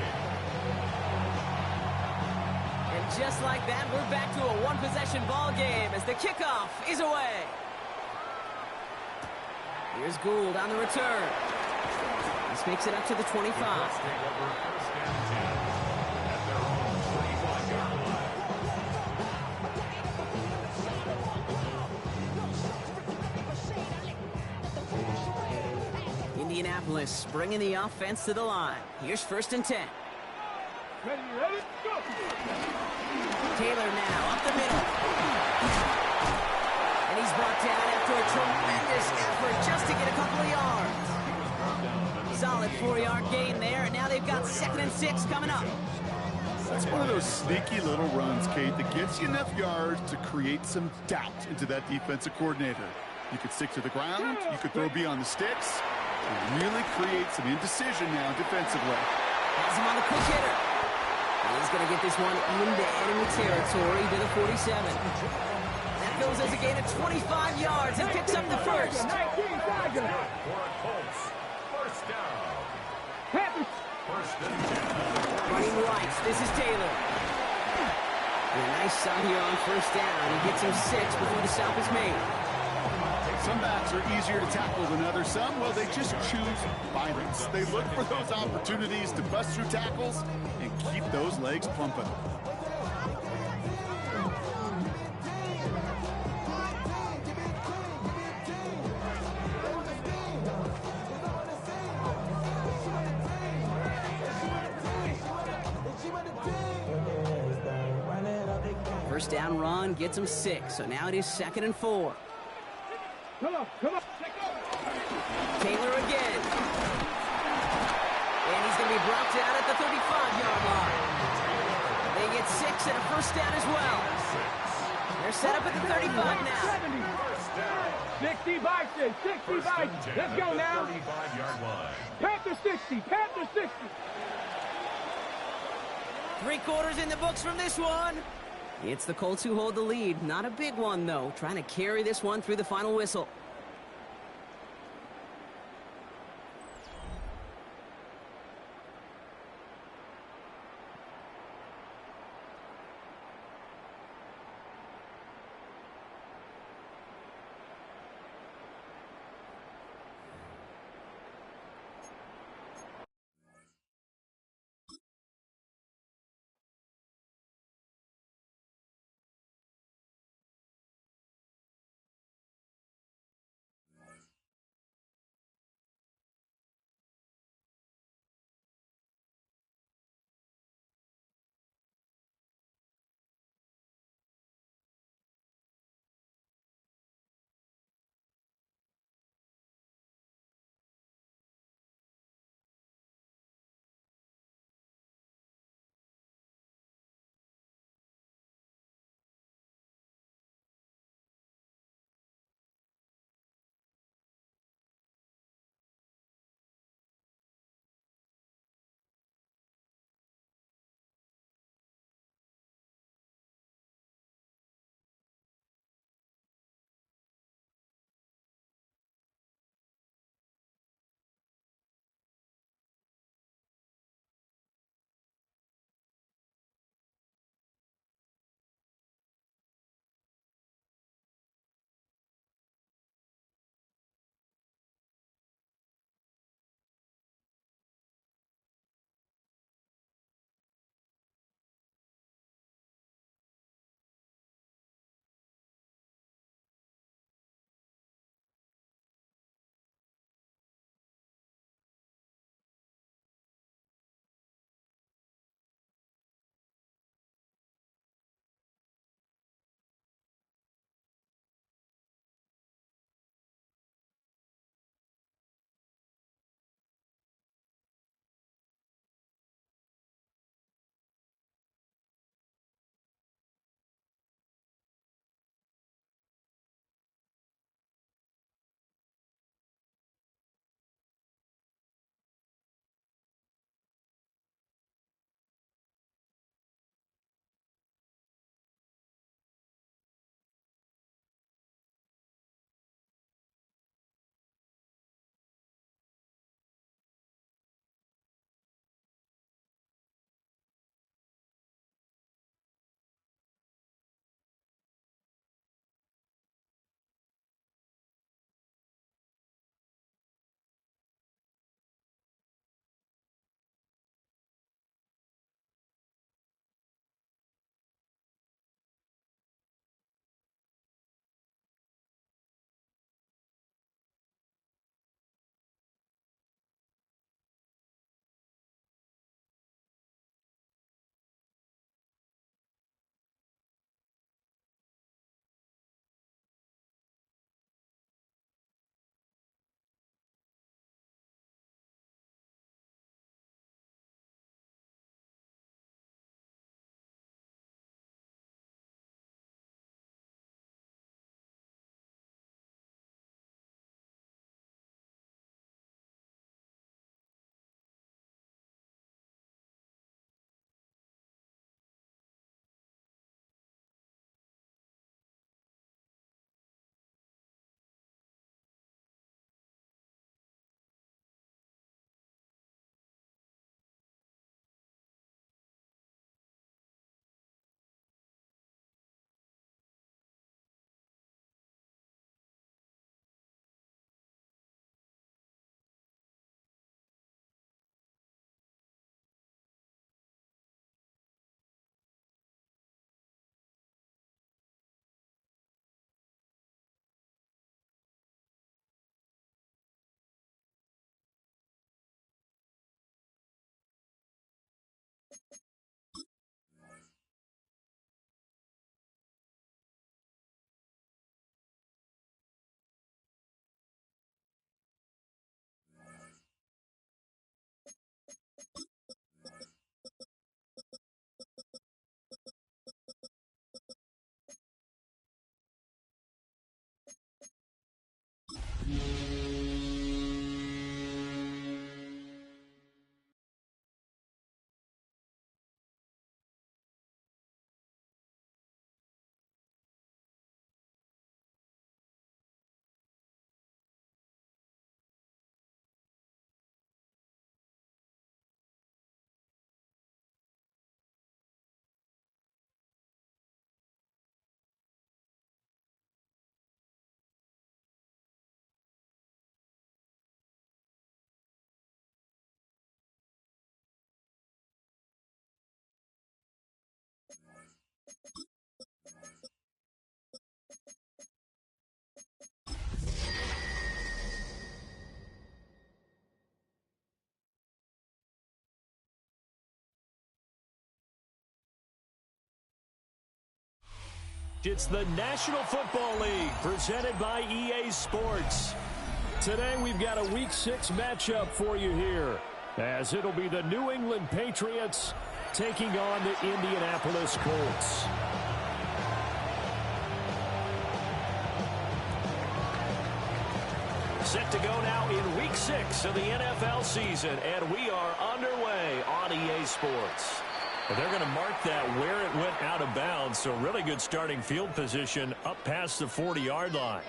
Speaker 2: And just like that, we're back to a one-possession ball game as the kickoff is away. Here's Gould on the return. This makes it up to the 25.
Speaker 4: Take over first and 10 at their own 25-yard line.
Speaker 2: Indianapolis bringing the offense to the line. Here's first and 10.
Speaker 1: Ready, go!
Speaker 2: Taylor now up the middle. And he's brought down after a tremendous effort just to get a couple of yards. Solid 4-yard gain there, and now they've got 2nd and 6 coming up.
Speaker 3: That's one of those sneaky little runs, Kate, that gets you enough yards to create some doubt into that defensive coordinator. You could stick to the ground, you could throw beyond the sticks, and really create some indecision now defensively.
Speaker 2: Has him on the quick hitter. And he's going to get this one into enemy territory to the 47. That goes as a gain of 25 yards and picks up the first.
Speaker 1: 19 Tiger.
Speaker 4: For a Colts. First down.
Speaker 1: Panthers.
Speaker 4: First and 10.
Speaker 2: Running right, this is Taylor. And a nice stop here on first down. He gets him 6 before the stop is made.
Speaker 3: Some backs are easier to tackle than others. Some, well, they just choose violence. They look for those opportunities to bust through tackles and keep those legs pumping.
Speaker 2: First down run gets him 6, so now it is 2nd and 4.
Speaker 1: Come on.
Speaker 2: Taylor again. And he's going to be brought down at the 35-yard line. They get 6 and a first down as well. They're set up at the 35 now.
Speaker 1: 60 Bison, 60 Bison. Let's go now.
Speaker 4: 35-yard line.
Speaker 1: Panther 60, Panther 60.
Speaker 2: 3 quarters in the books from this one. It's the Colts who hold the lead. Not a big one, though. Trying to carry this one through the final whistle.
Speaker 5: It's the National Football League presented by EA Sports. Today we've got a Week 6 matchup for you here, as it'll be the New England Patriots taking on the Indianapolis Colts. Set to go now in Week 6 of the NFL season, and we are underway on EA Sports. Well, they're going to mark that where it went out of bounds, so really good starting field position up past the 40-yard line.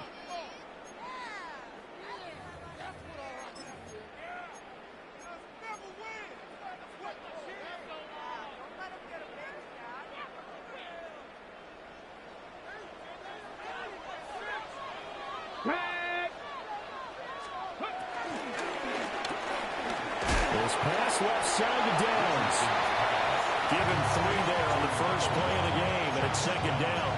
Speaker 5: This pass left side to Downs. Give him 3 there on the first play of the game, and it's second down.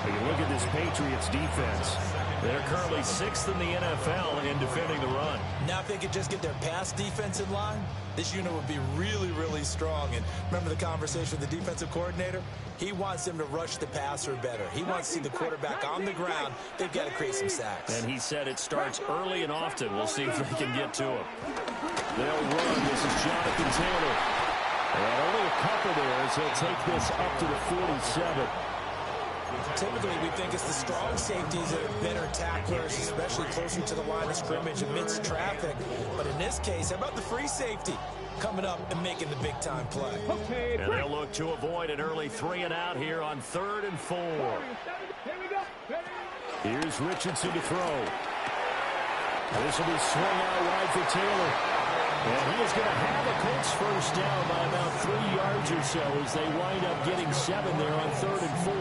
Speaker 5: When you look at this Patriots defense, they're currently 6th in the NFL in defending the run.
Speaker 6: Now if they could just get their pass defense in line, this unit would be really, really strong. And remember the conversation with the defensive coordinator? He wants them to rush the passer better. He wants to see the quarterback on the ground. They've got to create some sacks.
Speaker 5: And he said it starts early and often. We'll see if they can get to him. They'll run. This is Jonathan Taylor. And only a couple there as he'll take this up to the 47.
Speaker 6: Typically, we think it's the strong safeties that are better tacklers, especially closer to the line of scrimmage amidst traffic. But in this case, how about the free safety coming up and making the big-time play?
Speaker 5: And they'll look to avoid an early 3-and-out here on 3rd and 4. Here's Richardson to throw. This will be swung out wide for Taylor. And he is going to have a Colts first down by about 3 yards or so as they wind up getting 7 there on 3rd and 4.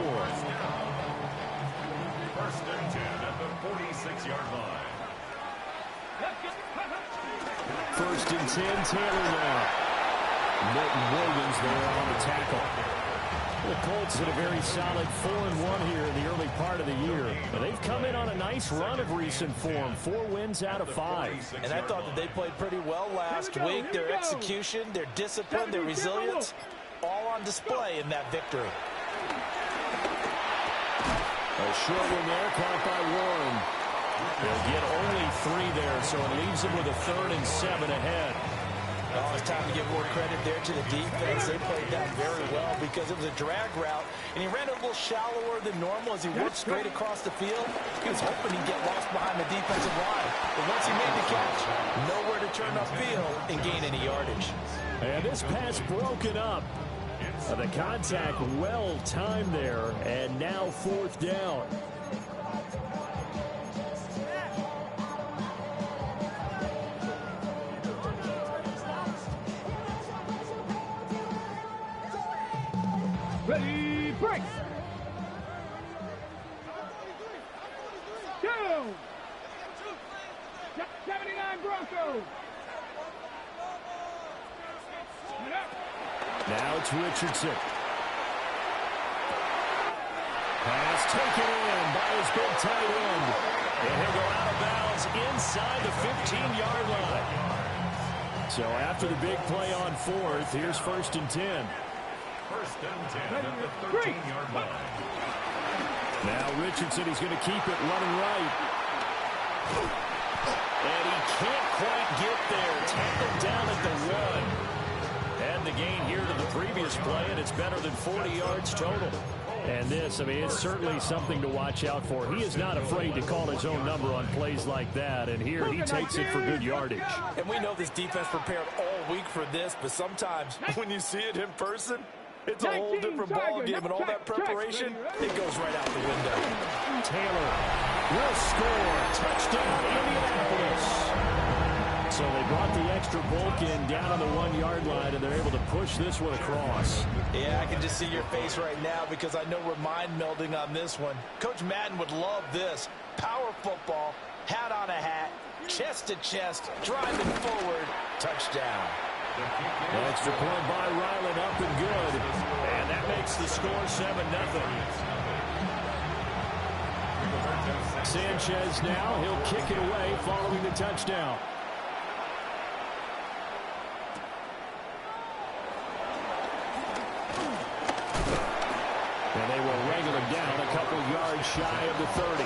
Speaker 4: First and 10 at the 46-yard line.
Speaker 5: First and 10, Taylor now. Milton Williams there on the tackle. The Colts had a very solid 4-1 here in the early part of the year. But they've come in on a nice run of recent form. 4 wins out of 5.
Speaker 6: And I thought that they played pretty well last week. Their execution, their discipline, their resilience, all on display in that victory.
Speaker 5: A short one there, caught by Warren. They'll get only 3 there, so it leaves them with a 3rd and 7 ahead.
Speaker 6: Oh, it's time to give more credit there to the defense. They played that very well because it was a drag route, and he ran a little shallower than normal as he worked straight across the field. He was hoping he'd get lost behind the defensive line, but once he made the catch, nowhere to turn upfield and gain any yardage.
Speaker 5: And this pass broken up. The contact well timed there, and now 4th down.
Speaker 1: Ready, break! Go! 79 Broncos!
Speaker 5: Now it's Richardson. Pass taken in by his big tight end. And he'll go out of bounds inside the 15-yard line. So after the big play on 4th, here's 1st and 10.
Speaker 4: First and 10 at the 13-yard line.
Speaker 5: Now Richardson, he's going to keep it running right. And he can't quite get there. Tackled down at the 1. And the gain here to the previous play, and it's better than 40 yards total. And this, I mean, it's certainly something to watch out for. He is not afraid to call his own number on plays like that, and here he takes it for good yardage.
Speaker 6: And we know this defense prepared all week for this, but sometimes when you see it in person, it's a whole different ballgame, and all that preparation, it goes right out the window.
Speaker 5: Taylor will score. Touchdown, Indianapolis. So they brought the extra bulk in down on the 1-yard line, and they're able to push this one across.
Speaker 6: Yeah, I can just see your face right now because I know we're mind melding on this one. Coach Madden would love this. Power football, hat on a hat, chest to chest, driving forward, touchdown.
Speaker 5: Extra point by Ryland, up and good. And that makes the score 7-0. Sanchez now, he'll kick it away following the touchdown. And they will wrangle him down a couple yards shy of the 30.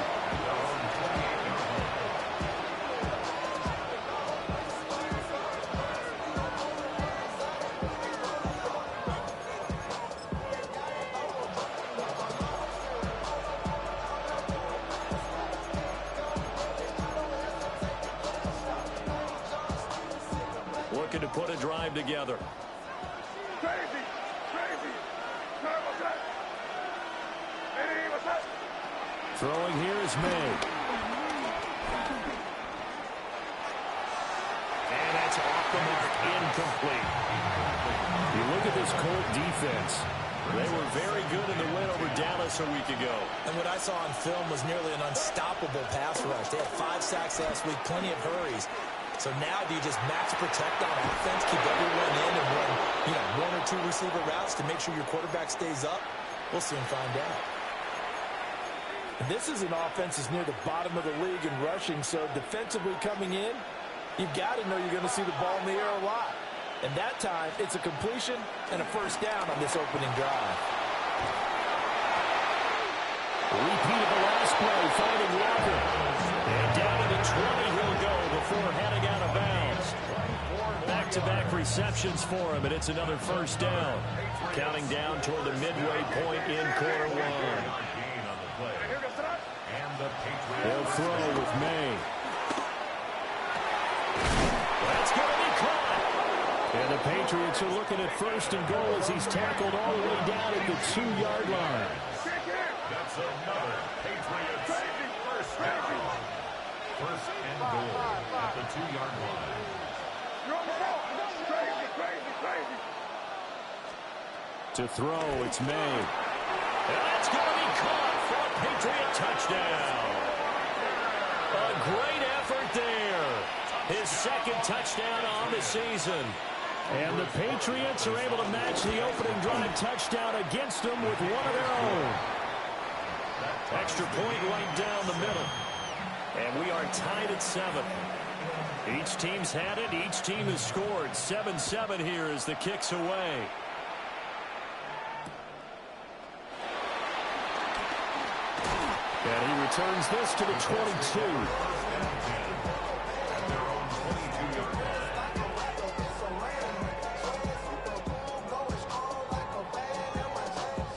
Speaker 5: Looking to put a drive together.
Speaker 1: Crazy.
Speaker 5: Throwing here is May. And that's off the mark, incomplete. You look at this Colt defense. They were very good in the win over Dallas a week ago.
Speaker 6: And what I saw on film was nearly an unstoppable pass rush. They had 5 sacks last week, plenty of hurries. So now do you just max protect on offense, keep everyone in, and run 1 or 2 receiver routes to make sure your quarterback stays up? We'll soon find out. And this is an offense that's near the bottom of the league in rushing, so defensively coming in, you've got to know you're going to see the ball in the air a lot. And that time, it's a completion and a first down on this opening drive.
Speaker 5: A repeat of the last play, finding Walker. And down to the 20 he'll go before heading out of bounds. Back-to-back receptions for him, and it's another first down. Counting down toward the midway point in quarter 1. They'll throw with May. That's going to be caught. And the Patriots are looking at first and goal as he's tackled all the way down at the 2-yard line.
Speaker 4: That's another Patriots first down. First and goal at the 2-yard line.
Speaker 5: To throw, it's May. And that's going to be caught for a Patriot touchdown. A great effort there. His second touchdown on the season. And the Patriots are able to match the opening drive touchdown against them with one of their own. Extra point right down the middle. And we are tied at 7. Each team's had it. Each team has scored. 7-7 here as the kick's away. And he returns this to the 22.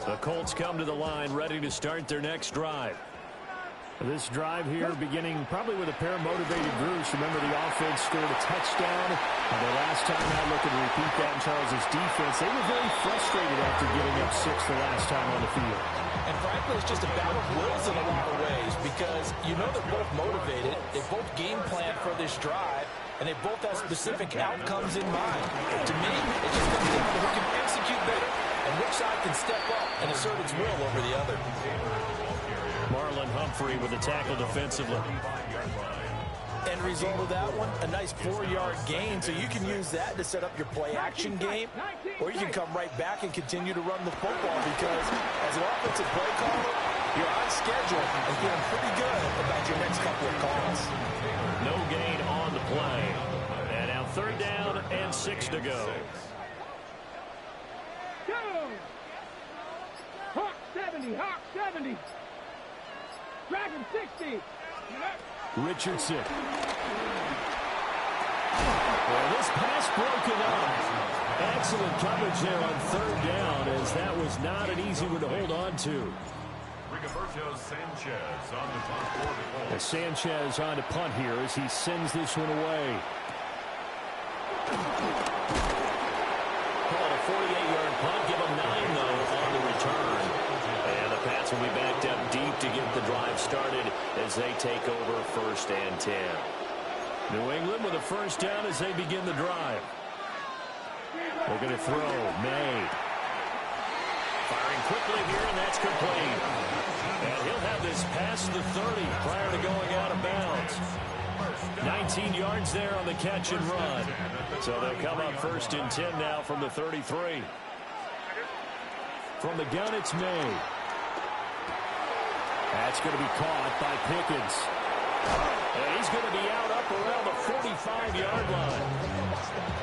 Speaker 5: The Colts come to the line ready to start their next drive. This drive here beginning probably with a pair of motivated groups. Remember, the offense scored a touchdown. And the last time out, looking to repeat that in Charles's defense, they were very frustrated after getting up 6 the last time on the field.
Speaker 6: And frankly, it's just a battle of wills in a lot of ways because they're both motivated. They both game plan for this drive, and they both have specific outcomes in mind. To me, it just comes down to who can execute better and which side can step up and assert its will over the other.
Speaker 5: Marlon Humphrey with the tackle defensively.
Speaker 6: End result of that one, a nice 4-yard gain, so you can use that to set up your play-action game, or you can come right back and continue to run the football because as an offensive play caller, you're on schedule and feeling pretty good about your next couple of calls.
Speaker 5: No gain on the play. And now 3rd down and 6 to go.
Speaker 1: Hawk 70, Hawk 70. Dragon 60.
Speaker 5: Richardson. Well, this pass broken up. Excellent coverage there on 3rd down as that was not an easy one to hold on to.
Speaker 4: Sanchez on the punt for the Colts.
Speaker 5: Sanchez on to punt here as he sends this one away. Call it a 48-yard punt. Give him 9, though, on the return. And the Pats will be backed up deep to get the drive started as they take over 1st and 10. New England with a first down as they begin the drive. They're going to throw. May. Firing quickly here, and that's complete. And he'll have this past the 30 prior to going out of bounds. 19 yards there on the catch and run. So they'll come up 1st and 10 now from the 33. From the gun, it's May. That's going to be caught by Pickens. And he's going to be out up around the 45-yard line.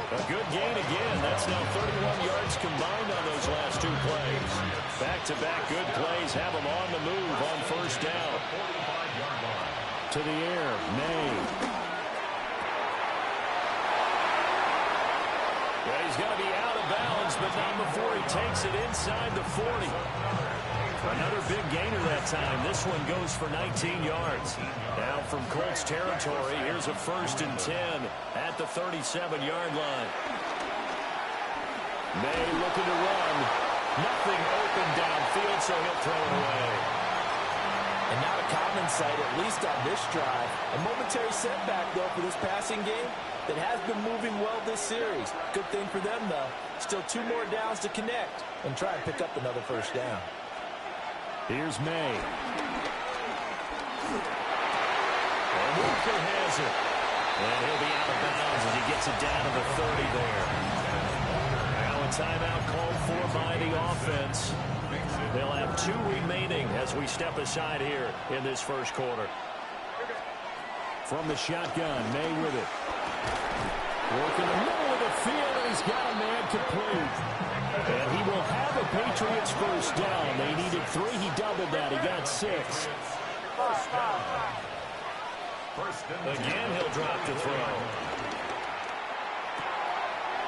Speaker 5: A good gain again. That offense now 31 yards combined on those last 2 plays. Back-to-back good plays have them on the move on first down. To the air, May. Well, he's going to be out of bounds, but not before he takes it inside the 40. Another big gainer that time. This one goes for 19 yards. Now from Colts territory, here's a 1st and 10 at the 37-yard line. May looking to run. Nothing open downfield, so he'll throw it away.
Speaker 6: And not a common sight, at least on this drive. A momentary setback, though, for this passing game that has been moving well this series. Good thing for them, though. Still 2 more downs to connect and try and pick up another first down.
Speaker 5: Here's May. And Walker has it. And he'll be out of bounds as he gets it down to the 30 there. Now a timeout called for by the offense. They'll have 2 remaining as we step aside here in this first quarter. From the shotgun, May with it. Working the middle of the field, and he's got a man complete. And he will have a Patriots first down. They needed 3. He doubled that. He got 6. Again, he'll drop to throw.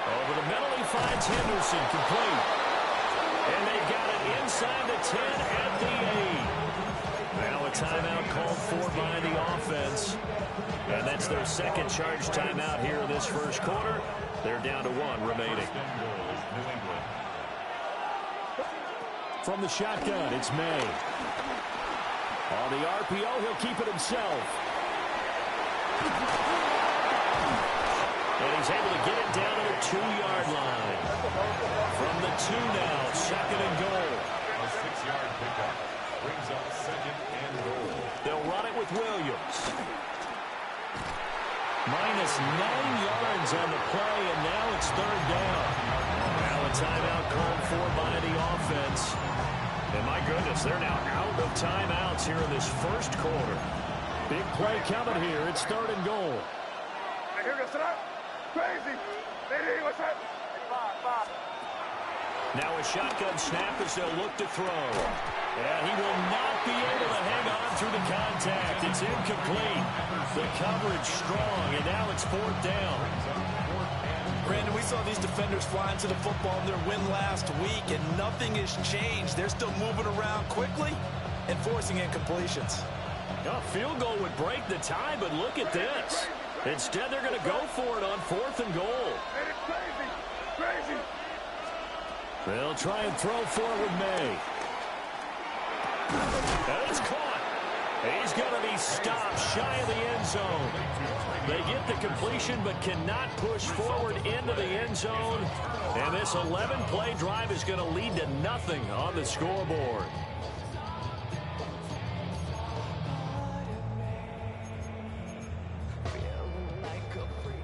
Speaker 5: Over the middle, he finds Henderson complete. And they've got it inside the 10 at the 8. Now a timeout called for by the offense. And that's their second charge timeout here in this first quarter. They're down to 1 remaining. From the shotgun, it's May. On the RPO, he'll keep it himself. And he's able to get it down to the 2-yard line. From the 2 now, 2nd and goal.
Speaker 4: A 6-yard pickup brings up 2nd and goal.
Speaker 5: They'll run it with Williams. Minus 9 yards on the play, and now it's 3rd down. Now a timeout called for by the offense. And my goodness, they're now out of timeouts here in this first quarter. Big play coming here. It's 3rd and goal.
Speaker 1: Here goes it up. Crazy. What's that?
Speaker 5: Now a shotgun snap as they'll look to throw. And he will not be able to hang on through the contact. It's incomplete. The coverage strong, and now it's 4th down.
Speaker 6: Brandon, we saw these defenders flying to the football in their win last week, and nothing has changed. They're still moving around quickly and forcing incompletions.
Speaker 5: A field goal would break the tie, but look at this. Instead, they're going to go for it on 4th and goal.
Speaker 1: Crazy.
Speaker 5: They'll try and throw forward May. And it's caught. He's going to be stopped shy of the end zone. They get the completion but cannot push forward into the end zone. And this 11-play drive is going to lead to nothing on the scoreboard.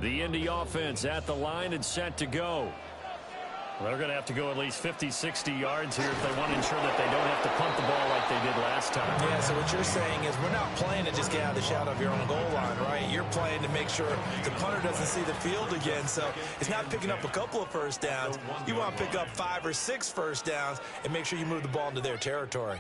Speaker 5: The Indy offense at the line and set to go. Well, they're going to have to go at least 50, 60 yards here if they want to ensure that they don't have to punt the ball like they did last time.
Speaker 6: Yeah, so what you're saying is we're not playing to just get out of the shadow of your own goal line, right? You're playing to make sure the punter doesn't see the field again. So it's not picking up a couple of first downs. You want to pick up 5 or 6 first downs and make sure you move the ball into their territory.